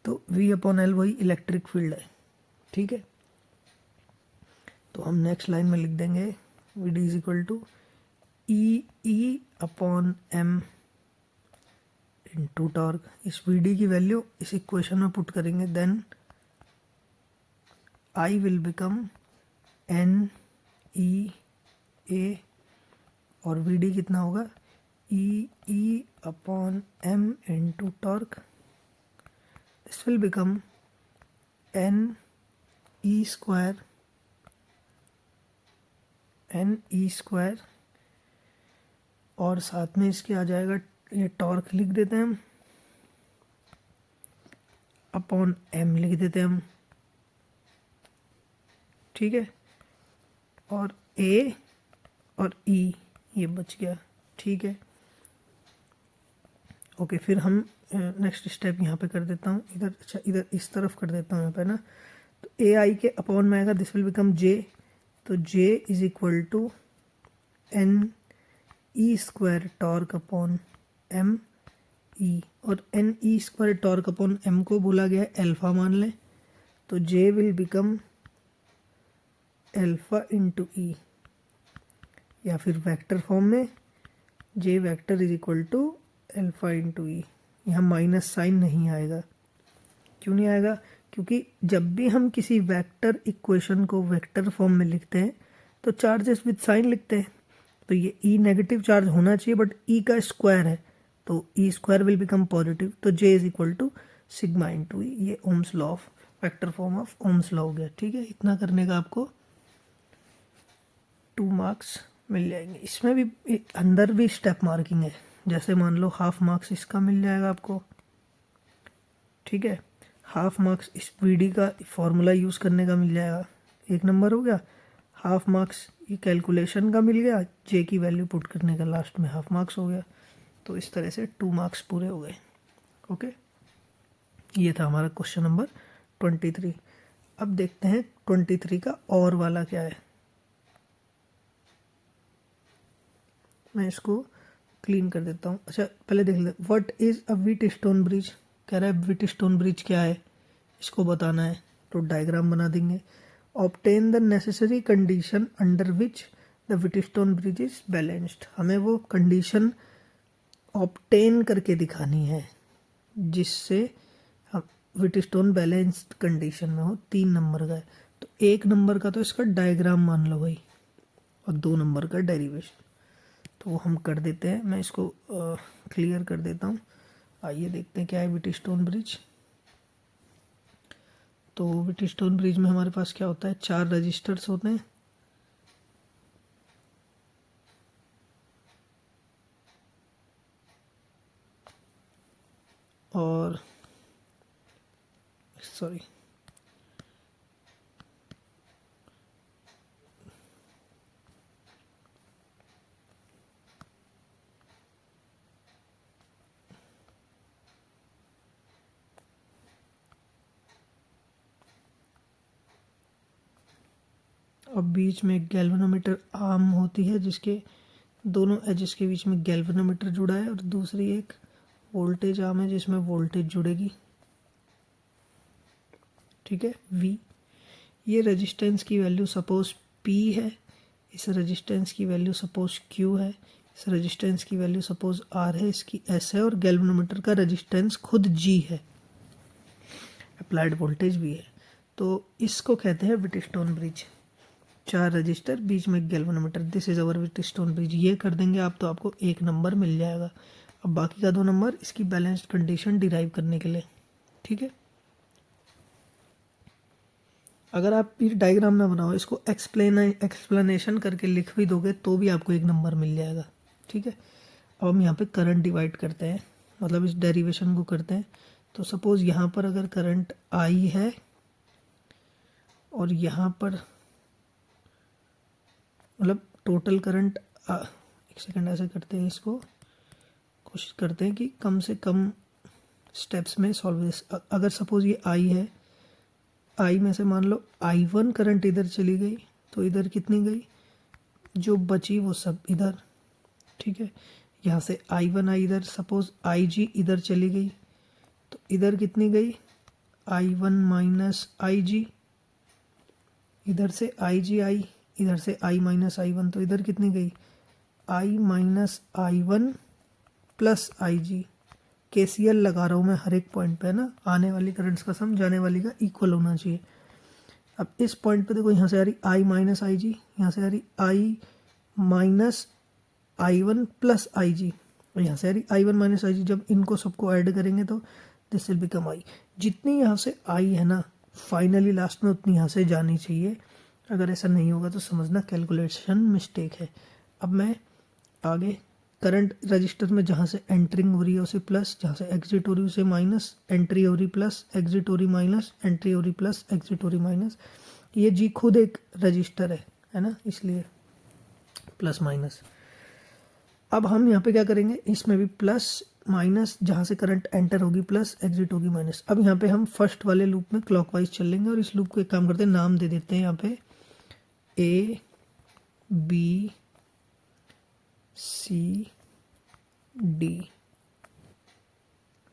तो V अपॉन एल वही इलेक्ट्रिक फील्ड है। ठीक है, तो हम नेक्स्ट लाइन में लिख देंगे V D is equal to E upon M into torque. इस वी डी की वैल्यू इस इक्वेशन में पुट करेंगे, then I will become N E A, और वी डी कितना होगा, E upon M into torque. This will become N E square और साथ में इसके आ जाएगा, ये टॉर्क लिख देते हैं हम, अपॉन एम लिख देते हैं हम। ठीक है, और ए और ई ये बच गया। ठीक है, ओके, फिर हम नेक्स्ट स्टेप यहाँ पे कर देता हूँ इधर, अच्छा इधर इस तरफ कर देता हूँ यहाँ पे ना। तो ए आई के अपॉन में आएगा, दिस विल बिकम जे, तो J is equal to N E square torque upon M E, और N E square torque upon M को बोला गया है एल्फा मान लें, तो J will become alpha into E, या फिर वेक्टर फॉर्म में J vector is equal to alpha into E. यहाँ माइनस साइन नहीं आएगा, क्यों नहीं आएगा? क्योंकि जब भी हम किसी वेक्टर इक्वेशन को वेक्टर फॉर्म में लिखते हैं तो चार्जेस विद साइन लिखते हैं, तो ये ई नेगेटिव चार्ज होना चाहिए, बट ई का स्क्वायर है तो E square will become positive, तो J is equal to sigma into E. ये Ohm's law of vector form of Ohm's law हो गया। ठीक है, इतना करने का आपको 2 मार्क्स मिल जाएंगे। इसमें भी अंदर भी स्टेप मार्किंग है, जैसे मान लो हाफ मार्क्स इसका मिल जाएगा आपको। ठीक है, हाफ मार्क्स इस वीडी का फॉर्मूला यूज़ करने का मिल जाएगा, 1 नंबर हो गया। हाफ मार्क्स ये कैलकुलेशन का मिल गया, जे की वैल्यू पुट करने का लास्ट में हाफ मार्क्स हो गया। तो इस तरह से 2 मार्क्स पूरे हो गए। ओके, ये था हमारा क्वेश्चन नंबर 23। अब देखते हैं 23 का और वाला क्या है। मैं इसको क्लीन कर देता हूँ। अच्छा, पहले देख लेते, what is a Wheatstone bridge. कह रहा है व्हीटस्टोन ब्रिज क्या है, इसको बताना है, तो डायग्राम बना देंगे। Obtain the necessary condition under which the Wheatstone bridge is balanced. हमें वो कंडीशन ऑब्टेन करके दिखानी है जिससे हम व्हीटस्टोन बैलेंस्ड कंडीशन में हो। 3 नंबर का है, तो 1 नंबर का तो इसका डायग्राम मान लो भाई, और 2 नंबर का डेरिवेशन, तो वो हम कर देते हैं। मैं इसको क्लियर कर देता हूँ। आइए देखते हैं क्या है व्हीटस्टोन ब्रिज। तो व्हीटस्टोन ब्रिज में हमारे पास क्या होता है, 4 रजिस्टर्स होते हैं, और सॉरी अब बीच में गैल्वेनोमीटर आर्म होती है जिसके दोनों एजेस के बीच में गैल्वेनोमीटर जुड़ा है, और दूसरी एक वोल्टेज आर्म है जिसमें वोल्टेज जुड़ेगी। ठीक है, V। ये रेजिस्टेंस की वैल्यू सपोज P है, इस रेजिस्टेंस की वैल्यू सपोज Q है, इस रेजिस्टेंस की वैल्यू सपोज R है, इसकी S है, और गैल्वेनोमीटर का रेजिस्टेंस खुद G है, अप्लाइड वोल्टेज भी है। तो इसको कहते हैं व्हीटस्टोन ब्रिज। 4 रजिस्टर, बीच में galvanometer, this is our Wheatstone bridge. ये कर देंगे आप तो आपको 1 नंबर मिल जाएगा। अब बाकी का 2 नंबर इसकी बैलेंस्ड कंडीशन डिराइव करने के लिए। ठीक है, अगर आप ये डायग्राम ना बनाओ, इसको एक्सप्लेनेशन करके लिख भी दोगे तो भी आपको 1 नंबर मिल जाएगा। ठीक है, अब हम यहाँ पे करंट डिवाइड करते हैं, मतलब इस डेरिवेशन को करते हैं। तो सपोज यहाँ पर अगर करंट आई है और यहाँ पर मतलब टोटल करंट, एक सेकंड ऐसे करते हैं, इसको कोशिश करते हैं कि कम से कम स्टेप्स में सॉल्व। अगर सपोज ये आई है, आई में से मान लो I1 करंट इधर चली गई, तो इधर कितनी गई, जो बची वो सब इधर। ठीक है, यहाँ से I1 आई इधर, सपोज IG इधर चली गई, तो इधर कितनी गई, I1 माइनस IG, इधर से IG आई, इधर से I माइनस I1, तो इधर कितनी गई, I minus I1 plus IG। KCL लगा रहा हूँ मैं हर एक पॉइंट पे, है ना, आने वाली करंट्स का सम जाने वाली का इक्वल होना चाहिए। अब इस पॉइंट पे देखो, यहाँ से आ रही I माइनस IG, यहाँ से आ रही I minus I1 plus IG, और यहाँ से आ रही I1 माइनस IG। जब इनको सबको ऐड करेंगे तो दिस विल बिकम I। जितनी यहाँ से I है ना, फाइनली लास्ट में उतनी यहाँ से जानी चाहिए। अगर ऐसा नहीं होगा तो समझना कैलकुलेशन मिस्टेक है। अब मैं आगे करंट रजिस्टर में जहाँ से एंटरिंग हो रही है उसे प्लस, जहाँ से एग्जिट हो रही है उसे माइनस, एंट्री हो रही प्लस, एग्जिट हो रही माइनस, एंट्री हो रही प्लस, एग्जिट हो रही माइनस। ये जी खुद एक रजिस्टर है ना, इसलिए प्लस माइनस। अब हम यहाँ पे क्या करेंगे, इसमें भी प्लस माइनस जहाँ से करंट एंटर होगी प्लस, एग्जिट होगी माइनस। अब यहाँ पे हम फर्स्ट वाले लूप में क्लॉकवाइज चलेंगे और इस लूप को एक काम करते हैं, नाम दे देते हैं यहाँ पे ए बी सी डी।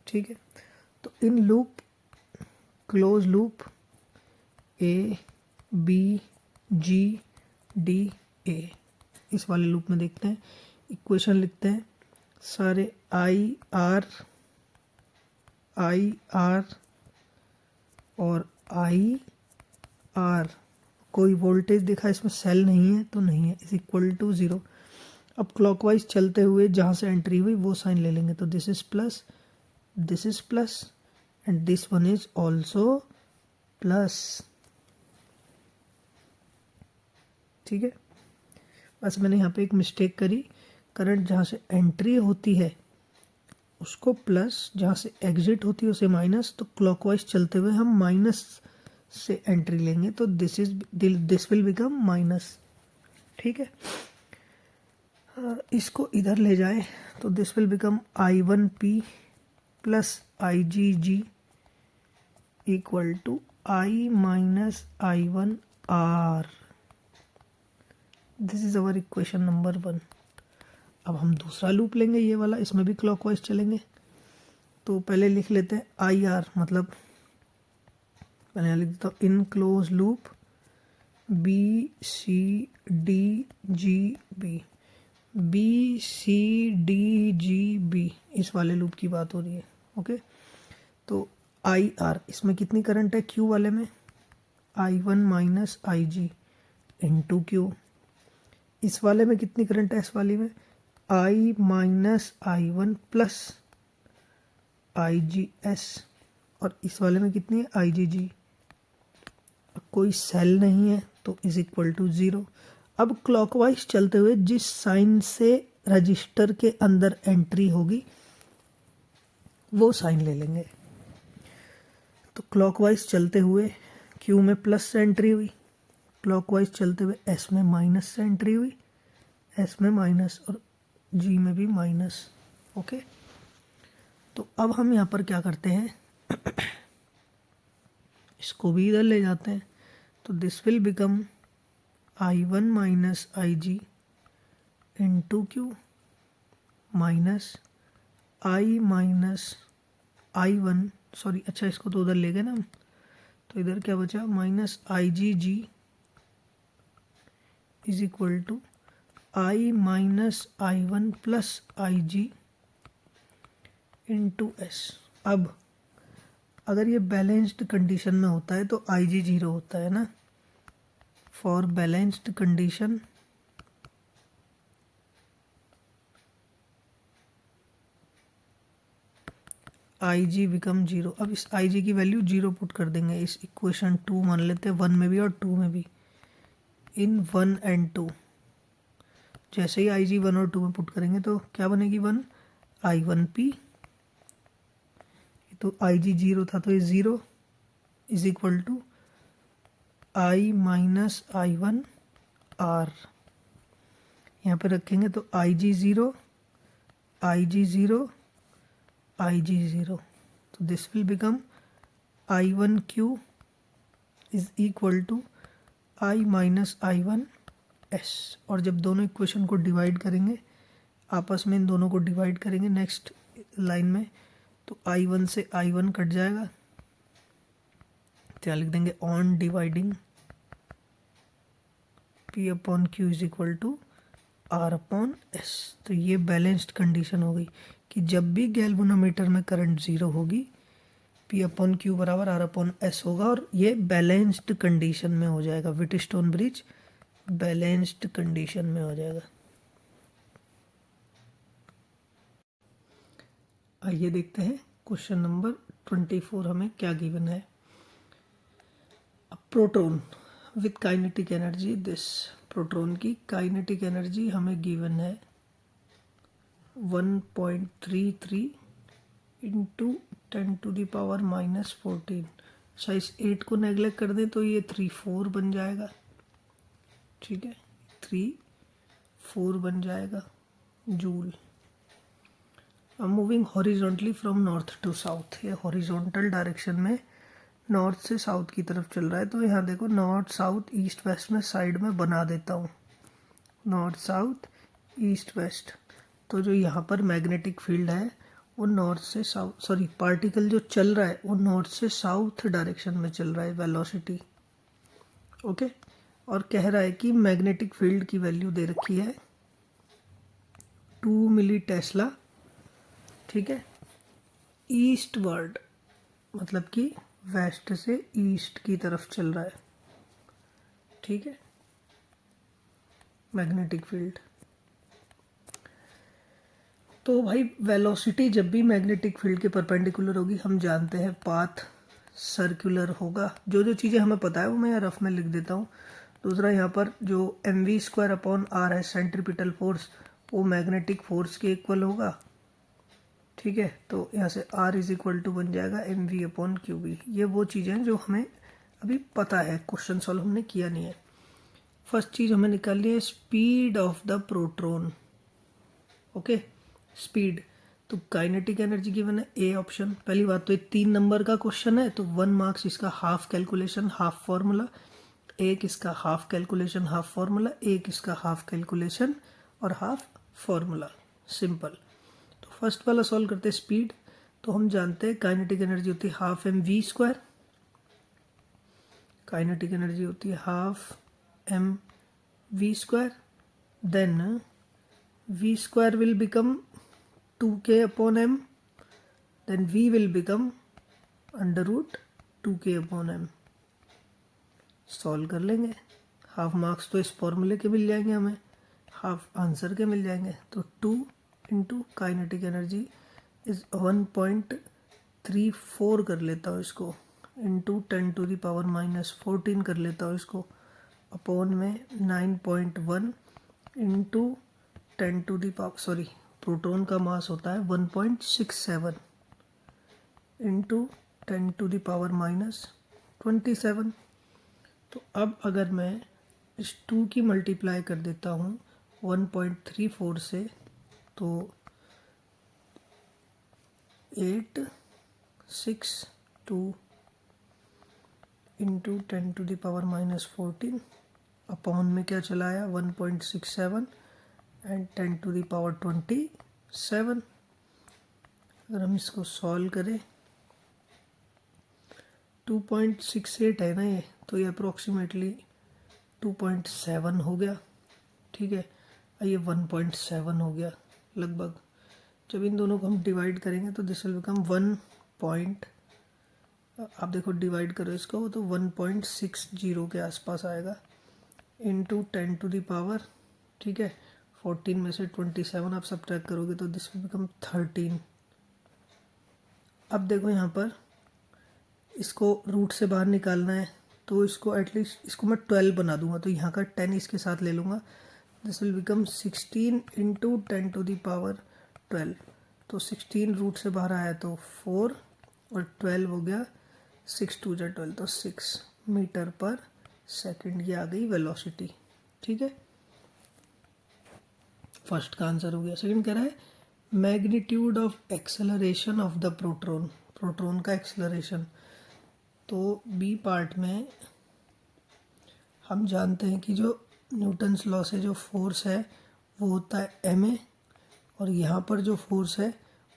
ठीक है, तो in loop close loop A B G D A, इस वाले लूप में देखते हैं, इक्वेशन लिखते हैं सारे आई आर और आई आर, कोई वोल्टेज दिखा इसमें सेल नहीं है तो नहीं है, इज इक्वल टू 0। अब क्लॉकवाइज चलते हुए जहाँ से एंट्री हुई वो साइन ले लेंगे, तो this is plus and this one is also plus. ठीक है, बस मैंने यहाँ पे एक मिस्टेक करी, करंट जहाँ से एंट्री होती है उसको प्लस, जहाँ से एग्जिट होती है उसे माइनस, तो क्लॉकवाइज चलते हुए हम माइनस से एंट्री लेंगे, तो दिस विल बिकम माइनस। ठीक है, इसको इधर ले जाए तो this will become I1P plus IgG equal to I minus I1R। This is our equation number 1। अब हम दूसरा लूप लेंगे, ये वाला, इसमें भी क्लॉकवाइज चलेंगे। तो पहले लिख लेते हैं IR, मतलब मैंने लिख देता हूँ in close loop B C D G B, B C D G B, इस वाले लूप की बात हो रही है। ओके, तो आई आर, इसमें कितनी करंट है क्यू वाले में, I1 minus I G into Q. इस वाले में कितनी करंट है, इस वाली में I minus I1 plus I G S, और इस वाले में कितनी है आई जी जी। कोई सेल नहीं है तो इज इक्वल टू 0। अब क्लॉकवाइज चलते हुए जिस साइन से रजिस्टर के अंदर एंट्री होगी वो साइन ले लेंगे। तो क्लॉकवाइज चलते हुए क्यू में प्लस से एंट्री हुई, क्लॉकवाइज चलते हुए एस में माइनस से एंट्री हुई, एस में माइनस, और जी में भी माइनस। ओके, तो अब हम यहाँ पर क्या करते हैं, इसको भी इधर ले जाते हैं, तो this will become I1 minus I G into Q minus I minus I1, sorry, अच्छा इसको तो उधर ले गए ना हम, तो इधर क्या बचा, minus I G G is equal to I minus I1 plus I G into S. अब अगर ये बैलेंस्ड कंडीशन में होता है तो आई जी 0 होता है ना, for balanced condition I G become 0। अब इस आई जी की वैल्यू 0 पुट कर देंगे, इस इक्वेशन 2 मान लेते हैं, 1 में भी और 2 में भी, इन 1 एंड 2। जैसे ही आई जी 1 और 2 में पुट करेंगे तो क्या बनेगी, 1 I1P, तो आई जी 0 था तो ये 0 is equal to I minus I1 R। यहाँ पे रखेंगे तो आई जी 0 आई जी 0 आई जी 0, तो this will become I1Q is equal to I minus I1 S। और जब दोनों इक्वेशन को डिवाइड करेंगे, आपस में इन दोनों को डिवाइड करेंगे नेक्स्ट लाइन में, तो I1 से I1 कट जाएगा, क्या लिख देंगे, on dividing P upon Q is equal to R upon S। तो ये बैलेंस्ड कंडीशन हो गई कि जब भी गैल्वेनोमीटर में करंट 0 होगी P अपॉन Q बराबर R अपॉन S होगा, और ये बैलेंस्ड कंडीशन में हो जाएगा। व्हिटस्टोन ब्रिज बैलेंस्ड कंडीशन में हो जाएगा। आइए देखते हैं क्वेश्चन नंबर 24 हमें क्या गिवन है। Proton with kinetic energy, this proton की काइनेटिक एनर्जी हमें गिवन है 1.33 इंटू 10⁻⁻14। अच्छा, इस 8 को नेगलेक्ट कर दें तो ये 34 बन जाएगा। ठीक है, 34 बन जाएगा joule. Moving horizontally from north to south, ये हॉरिजॉन्टल डायरेक्शन में नॉर्थ से साउथ की तरफ चल रहा है। तो यहाँ देखो नॉर्थ साउथ ईस्ट वेस्ट में साइड में बना देता हूँ, नॉर्थ साउथ ईस्ट वेस्ट। तो जो यहाँ पर मैग्नेटिक फील्ड है वो नॉर्थ से साउथ, सॉरी पार्टिकल जो चल रहा है वो नॉर्थ से साउथ डायरेक्शन में चल रहा है, वेलोसिटी। ओके, और कह रहा है कि मैग्नेटिक फील्ड की वैल्यू दे रखी है 2 मिली टेस्ला, ठीक है, ईस्ट वर्ड, मतलब कि वेस्ट से ईस्ट की तरफ चल रहा है, ठीक है, मैग्नेटिक फील्ड। तो भाई वेलोसिटी जब भी मैग्नेटिक फील्ड के परपेंडिकुलर होगी, हम जानते हैं पाथ सर्कुलर होगा। जो जो चीज़ें हमें पता है वो मैं रफ में लिख देता हूँ। दूसरा यहाँ पर जो mv² अपॉन r है सेंट्रीपिटल फोर्स, वो मैग्नेटिक फोर्स के इक्वल होगा, ठीक है। तो यहाँ से r इज इक्वल टू बन जाएगा mv अपॉन qv। ये वो चीज़ें जो हमें अभी पता है, क्वेश्चन सॉल्व हमने किया नहीं है। फर्स्ट चीज़ हमें निकालनी है speed of the proton. Okay, speed, तो काइनेटिक एनर्जी गिवन है ए ऑप्शन। पहली बात तो ये 3 नंबर का क्वेश्चन है, तो 1 मार्क्स इसका हाफ कैलकुलेशन हाफ फार्मूला, एक इसका हाफ कैलकुलेशन हाफ फार्मूला, एक इसका हाफ कैलकुलेशन और हाफ फार्मूला, सिंपल। तो फर्स्ट वाला सॉल्व करते हैं स्पीड। तो हम जानते हैं काइनेटिक एनर्जी होती है हाफ mv², काइनेटिक एनर्जी होती है half mv², then v² will become 2k upon m, then v will become under root 2k upon m। Solve कर लेंगे, हाफ मार्क्स तो इस फॉर्मूले के मिल जाएंगे हमें, हाफ आंसर के मिल जाएंगे। तो 2 इंटू काइनेटिक एनर्जी इज 1.34 कर लेता हूँ इसको, इंटू 10⁻⁻14 कर लेता हूँ इसको, अपॉन में 9.1 इंटू 10⁻, सॉरी प्रोटॉन का मास होता है 1.67 इंटू 10⁻⁻27। तो अब अगर मैं इस 2 की मल्टीप्लाई कर देता हूँ 1.34 से, तो 862 इंटू 10⁻⁻14 अपॉन में क्या चला आया 1.67 एंड 10⁻27। अगर हम इसको सॉल्व करें 2.68 है ना ये, तो ये अप्रोक्सीमेटली 2.7 हो गया, ठीक है, ये 1.7 हो गया लगभग। जब इन दोनों को हम डिवाइड करेंगे तो दिस विल बिकम 1 आप देखो डिवाइड करो इसको तो 1.60 के आसपास आएगा, इंटू 10⁻, ठीक है, 14 में से 27 आप सब्ट्रैक्ट करोगे तो दिस विल बिकम 13। अब देखो यहाँ पर इसको रूट से बाहर निकालना है, तो इसको एटलीस्ट इसको मैं 12 बना दूंगा, तो यहाँ का 10 इसके साथ ले लूँगा, दिस विल बिकम 16 इंटू 10⁻12। तो 16 रूट से बाहर आया तो 4 और 12 हो गया 6 2 जा 12, तो 6 मीटर पर सेकंड, ये आ गई वेलोसिटी, ठीक है। फर्स्ट का आंसर हो गया। सेकंड कह रहा है magnitude of acceleration of the proton, proton का एक्सेलरेशन। तो बी पार्ट में हम जानते हैं कि जो न्यूटन्स लॉ से जो फोर्स है वो होता है ma, और यहाँ पर जो फोर्स है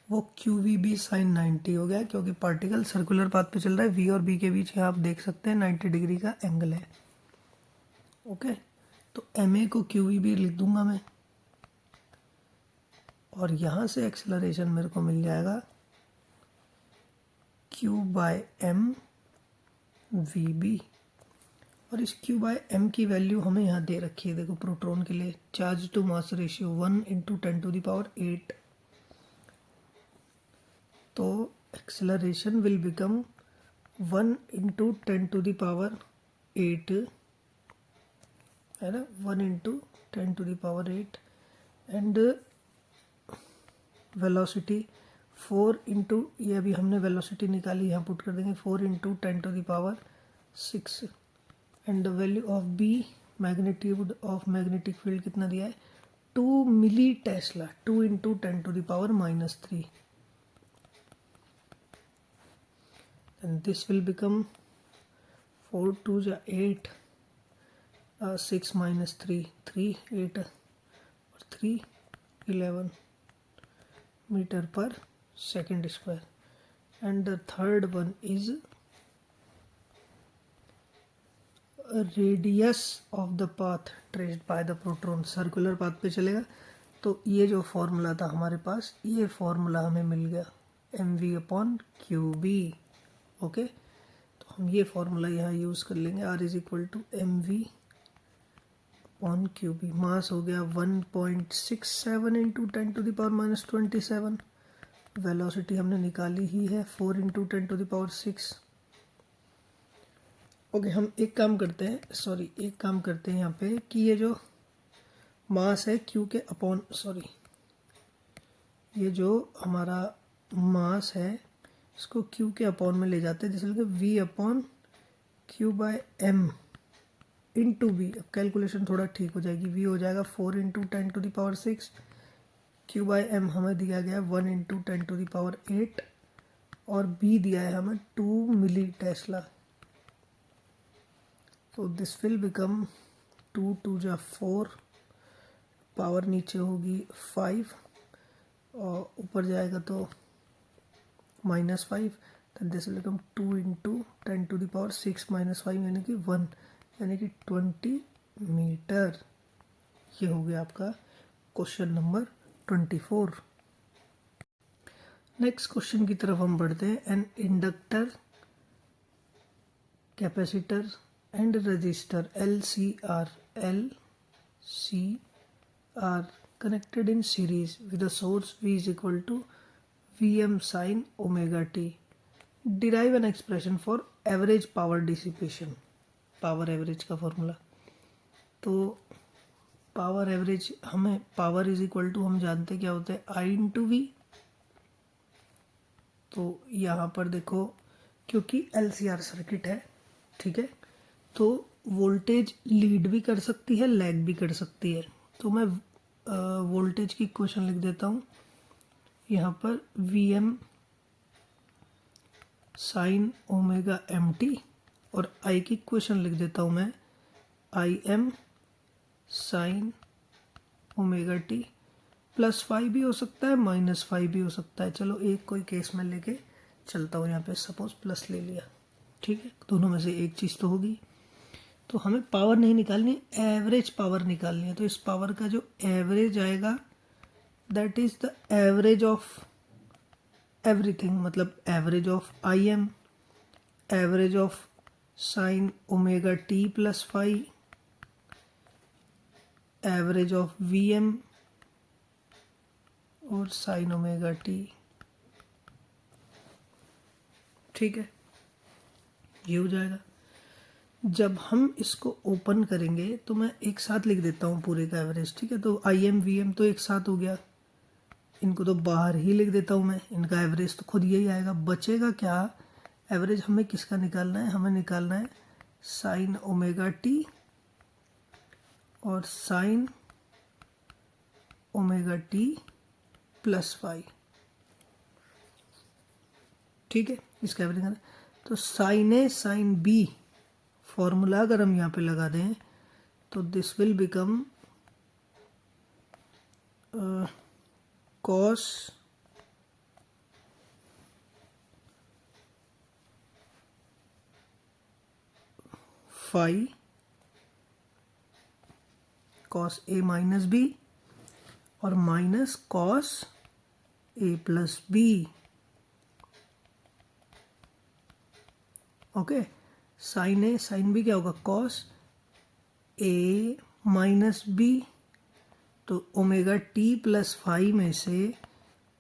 वो QVB sin 90 हो गया, क्योंकि पार्टिकल सर्कुलर पाथ पे चल रहा है, v और b के बीच यहाँ आप देख सकते हैं 90 डिग्री का एंगल है। ओके, तो ma को QVB लिख दूंगा मैं, और यहाँ से एक्सेलरेशन मेरे को मिल जाएगा Q/m VB, और इस Q/m की वैल्यू हमें यहाँ दे रखी है, देखो प्रोटॉन के लिए charge to mass ratio 1 into 10⁸। तो एक्सेलरेशन विल बिकम 1 इंटू 10⁸, है ना, 1 इंटू 10⁸, एंड वेलोसिटी 4 इंटू, ये अभी हमने वेलोसिटी निकाली यहाँ पुट कर देंगे, 4 into 10⁻6, and the value of B magnitude of magnetic field कितना दिया है 2 milli tesla, 2 into 10 to the power -3, and this will become 4 2 जा 8, 6 minus 3, 3 8 और 3 11 meter per second square. And the third one is radius of the path traced by the proton. Circular path पे चलेगा। तो ये जो फॉर्मूला था हमारे पास, ये फॉर्मूला हमें मिल गया mv/qb। ओके, तो हम ये फॉर्मूला यहाँ यूज़ कर लेंगे, r is equal to mv/qb। Mass हो गया 1.67 into 10 to the power -27। Velocity हमने निकाली ही है 4 into 10 to the power 6। Okay, हम एक काम करते हैं यहाँ पे कि ये जो मास है q के अपॉन, ये जो हमारा मास है इसको q के अपॉन में ले जाते हैं, जैसे कि v/q/m इंटू v। अब कैलकुलेशन थोड़ा ठीक हो जाएगी, v हो जाएगा 4 into 10 to the power 6, q/m हमें दिया गया 1 इंटू 10 टू द पावर 8 और b दिया है हमें 2 मिली टेस्ला। तो दिस विल बिकम 2 2 जा 4, पावर नीचे होगी 5 और ऊपर जाएगा तो -5, तो this will become 2 into 10 to the power 6 -5 यानी कि 1, यानी कि 20 मीटर। ये हो गया आपका क्वेश्चन नंबर 24। नेक्स्ट क्वेश्चन की तरफ हम बढ़ते हैं। An inductor, capacitor and register LCR connected in series with a source V is equal to Vm sin omega t. Derive an expression for average power dissipation. Power average का formula. तो power average, हमें power is equal to, हम जानते क्या होता है, I into we. तो यहाँ पर देखो, क्योंकि LCR सर्किट है, ठीक है, तो वोल्टेज लीड भी कर सकती है, लैग भी कर सकती है। तो मैं वोल्टेज की इक्वेशन लिख देता हूँ यहाँ पर, Vm साइन ओमेगा mt, और I की इक्वेशन लिख देता हूँ मैं Im साइन ओमेगा टी। +5 भी हो सकता है, -5 भी हो सकता है। चलो एक कोई केस में लेके चलता हूँ, यहाँ पे सपोज प्लस ले लिया, ठीक है, दोनों में से एक चीज़ तो होगी। तो हमें पावर नहीं निकालनी, एवरेज पावर निकालनी है। तो इस पावर का जो एवरेज आएगा that is the average of everything, मतलब average of Im, average of sine omega T +5, average of Vm और साइन ओमेगा टी। ठीक है, ये हो जाएगा। जब हम इसको ओपन करेंगे तो मैं एक साथ लिख देता हूँ पूरे का एवरेज, ठीक है। तो Im Vm तो एक साथ हो गया, इनको तो बाहर ही लिख देता हूँ मैं, इनका एवरेज तो खुद यही आएगा। बचेगा क्या, एवरेज हमें किसका निकालना है, हमें निकालना है साइन ओमेगा टी और साइन ओमेगा टी +5, ठीक है, इसका एवरेज निकालना। तो sine A sine B formula अगर हम यहाँ पे लगा दें तो this will become cos phi cos A minus B और minus cos A plus B. Okay, sine A sine B क्या होगा, कॉस ए माइनस बी। तो ओमेगा टी +5 में से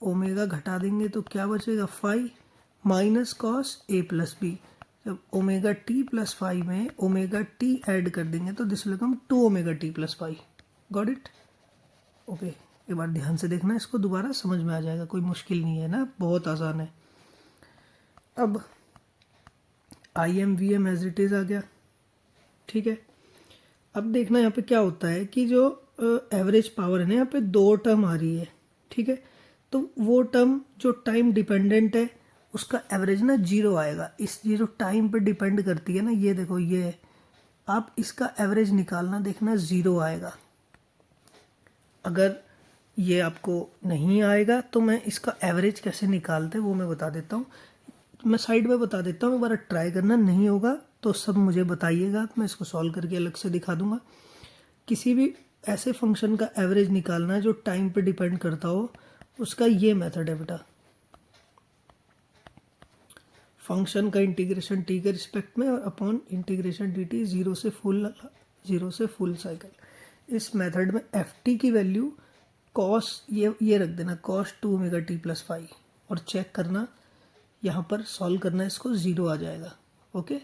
ओमेगा घटा देंगे तो क्या बचेगा, 5 minus cos A plus B. जब ओमेगा टी +5 में ओमेगा टी ऐड कर देंगे तो this will become 2 omega T +5। Got it? Okay, एक बार ध्यान से देखना, इसको दोबारा समझ में आ जाएगा, कोई मुश्किल नहीं है ना, बहुत आसान है। अब Im Vm as it is आ गया, ठीक है। अब देखना यहाँ पे क्या होता है कि जो एवरेज पावर है ना, यहाँ पे दो टर्म आ रही है, ठीक है। तो वो टर्म जो टाइम डिपेंडेंट है उसका एवरेज ना जीरो आएगा। इस ये जो टाइम पे डिपेंड करती है ना, ये देखो ये है, आप इसका एवरेज निकालना, देखना ज़ीरो आएगा। अगर ये आपको नहीं आएगा तो मैं इसका एवरेज कैसे निकालते वो मैं बता देता हूँ। मैं साइड में बता देता हूँ, एक बार ट्राई करना, नहीं होगा तो सब मुझे बताइएगा, मैं इसको सॉल्व करके अलग से दिखा दूंगा। किसी भी ऐसे फंक्शन का एवरेज निकालना है जो टाइम पे डिपेंड करता हो, उसका ये मेथड है बेटा। फंक्शन का इंटीग्रेशन टी के रिस्पेक्ट में और upon integration D T zero से फुल साइकिल। इस मेथड में एफ टी की वैल्यू कॉस ये रख देना, कॉस 2 ओमेगा टी प्लस 5, और चेक करना यहाँ पर सॉल्व करना, इसको ज़ीरो आ जाएगा। ओके,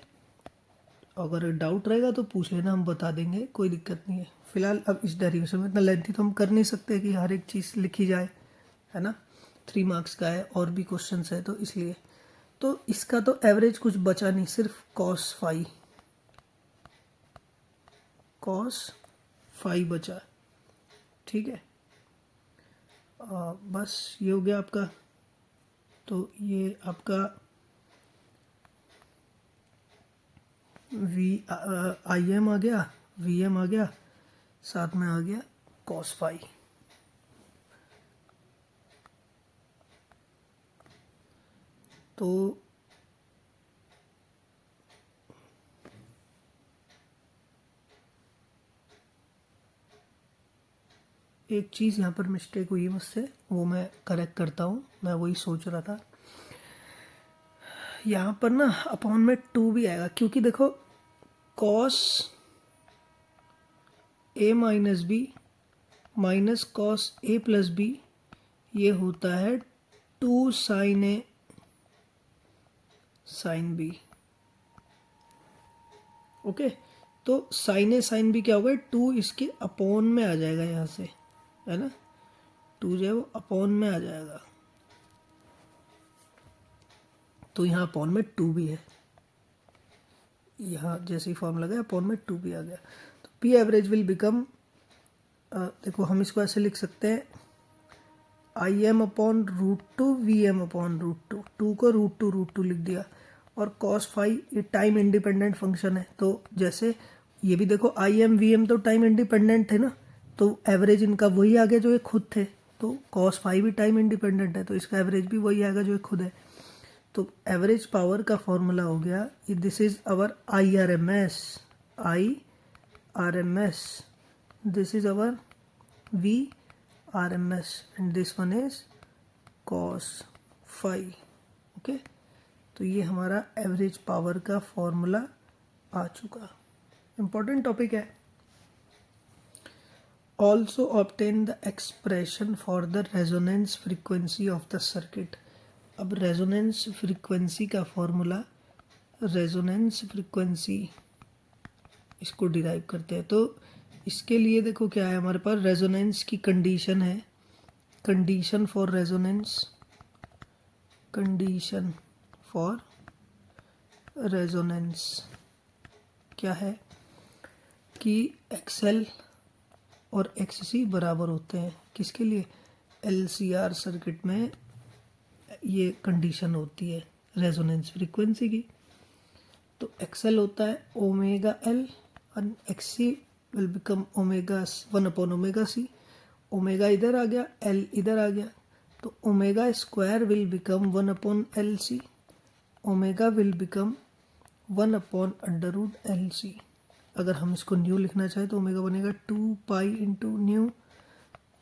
अगर डाउट रहेगा तो पूछ लेना, हम बता देंगे, कोई दिक्कत नहीं है। फिलहाल अब इस डेरिवेशन में इतना लेंथी तो हम कर नहीं सकते कि हर एक चीज़ लिखी जाए, है ना। 3 मार्क्स का है और भी क्वेश्चन है, तो इसलिए तो इसका तो एवरेज कुछ बचा नहीं, सिर्फ कॉस 5 बचा, ठीक है। बस ये हो गया आपका। तो ये आपका आई एम आ गया, वी एम आ गया, साथ में आ गया कॉस 5। तो एक चीज़ यहाँ पर मिस्टेक हुई है मुझसे, वो मैं करेक्ट करता हूँ। मैं वही सोच रहा था, यहाँ पर ना अपॉन में 2 भी आएगा, क्योंकि देखो cos A minus B minus cos A plus B, ये होता है 2 sign A sine B. Okay, तो साइन ए साइन बी क्या होगा, 2 इसके अपॉन में आ जाएगा यहाँ से, है ना। 2 जो है वो अपॉन में आ जाएगा, तो यहाँ अपॉन में 2 भी है, यहाँ जैसे ही फॉर्म लगा अपॉन में 2 भी आ गया। तो पी एवरेज विल बिकम, देखो हम इसको ऐसे लिख सकते हैं, I M upon root two V M upon root two को रूट टू लिख दिया। और कॉस 5 ये टाइम इंडिपेंडेंट फंक्शन है, तो जैसे ये भी देखो आई एम वी एम तो टाइम इंडिपेंडेंट थे ना, तो एवरेज इनका वही आ गया जो ये खुद थे। तो कॉस 5 भी टाइम इंडिपेंडेंट है, तो इसका एवरेज भी वही आएगा जो ये खुद है। तो एवरेज पावर का फॉर्मूला हो गया, this is our I R M S, this is our V RMS and this one is cos 5। Okay, तो ये हमारा एवरेज पावर का फॉर्मूला आ चुका। इम्पोर्टेंट टॉपिक है। Also obtain the expression for the resonance frequency of the circuit. अब resonance frequency का formula, resonance frequency इसको डिराइव करते हैं। तो इसके लिए देखो क्या है हमारे पास, रेजोनेंस की कंडीशन है, condition for resonance, condition for resonance क्या है कि एक्सएल और एक्ससी बराबर होते हैं। किसके लिए, एलसीआर सर्किट में ये कंडीशन होती है रेजोनेंस फ्रीक्वेंसी की। तो एक्सएल होता है ओमेगा एल और XC will become omega 1 upon omega C. Omega इधर आ गया, एल इधर आ गया, तो omega square will become 1 upon L C, omega will become 1 upon under root L C. अगर हम इसको न्यू लिखना चाहें तो ओमेगा बनेगा 2 pi into nu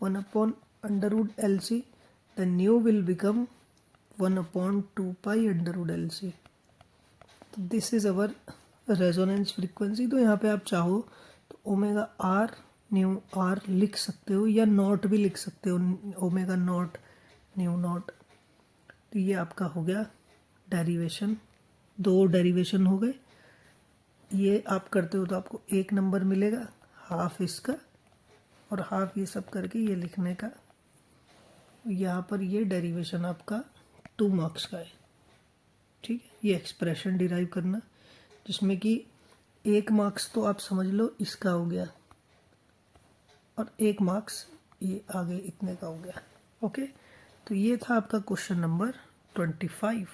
1 upon under root L C, the nu will become 1 upon 2 pi under root L C. तो this is our resonance frequency. तो यहाँ पे आप चाहो तो ओमेगा आर न्यू आर लिख सकते हो, या नॉट भी लिख सकते हो, ओमेगा नॉट न्यू नॉट। तो ये आपका हो गया डेरिवेशन, 2 डेरिवेशन हो गए। ये आप करते हो तो आपको 1 नंबर मिलेगा, हाफ इसका और हाफ ये सब करके ये लिखने का। यहाँ पर ये डेरिवेशन आपका 2 मार्क्स का है, ठीक है। ये एक्सप्रेशन डिराइव करना, जिसमें कि 1 मार्क्स तो आप समझ लो इसका हो गया, और 1 मार्क्स ये आगे इतने का हो गया। ओके, तो ये था आपका क्वेश्चन नंबर 25।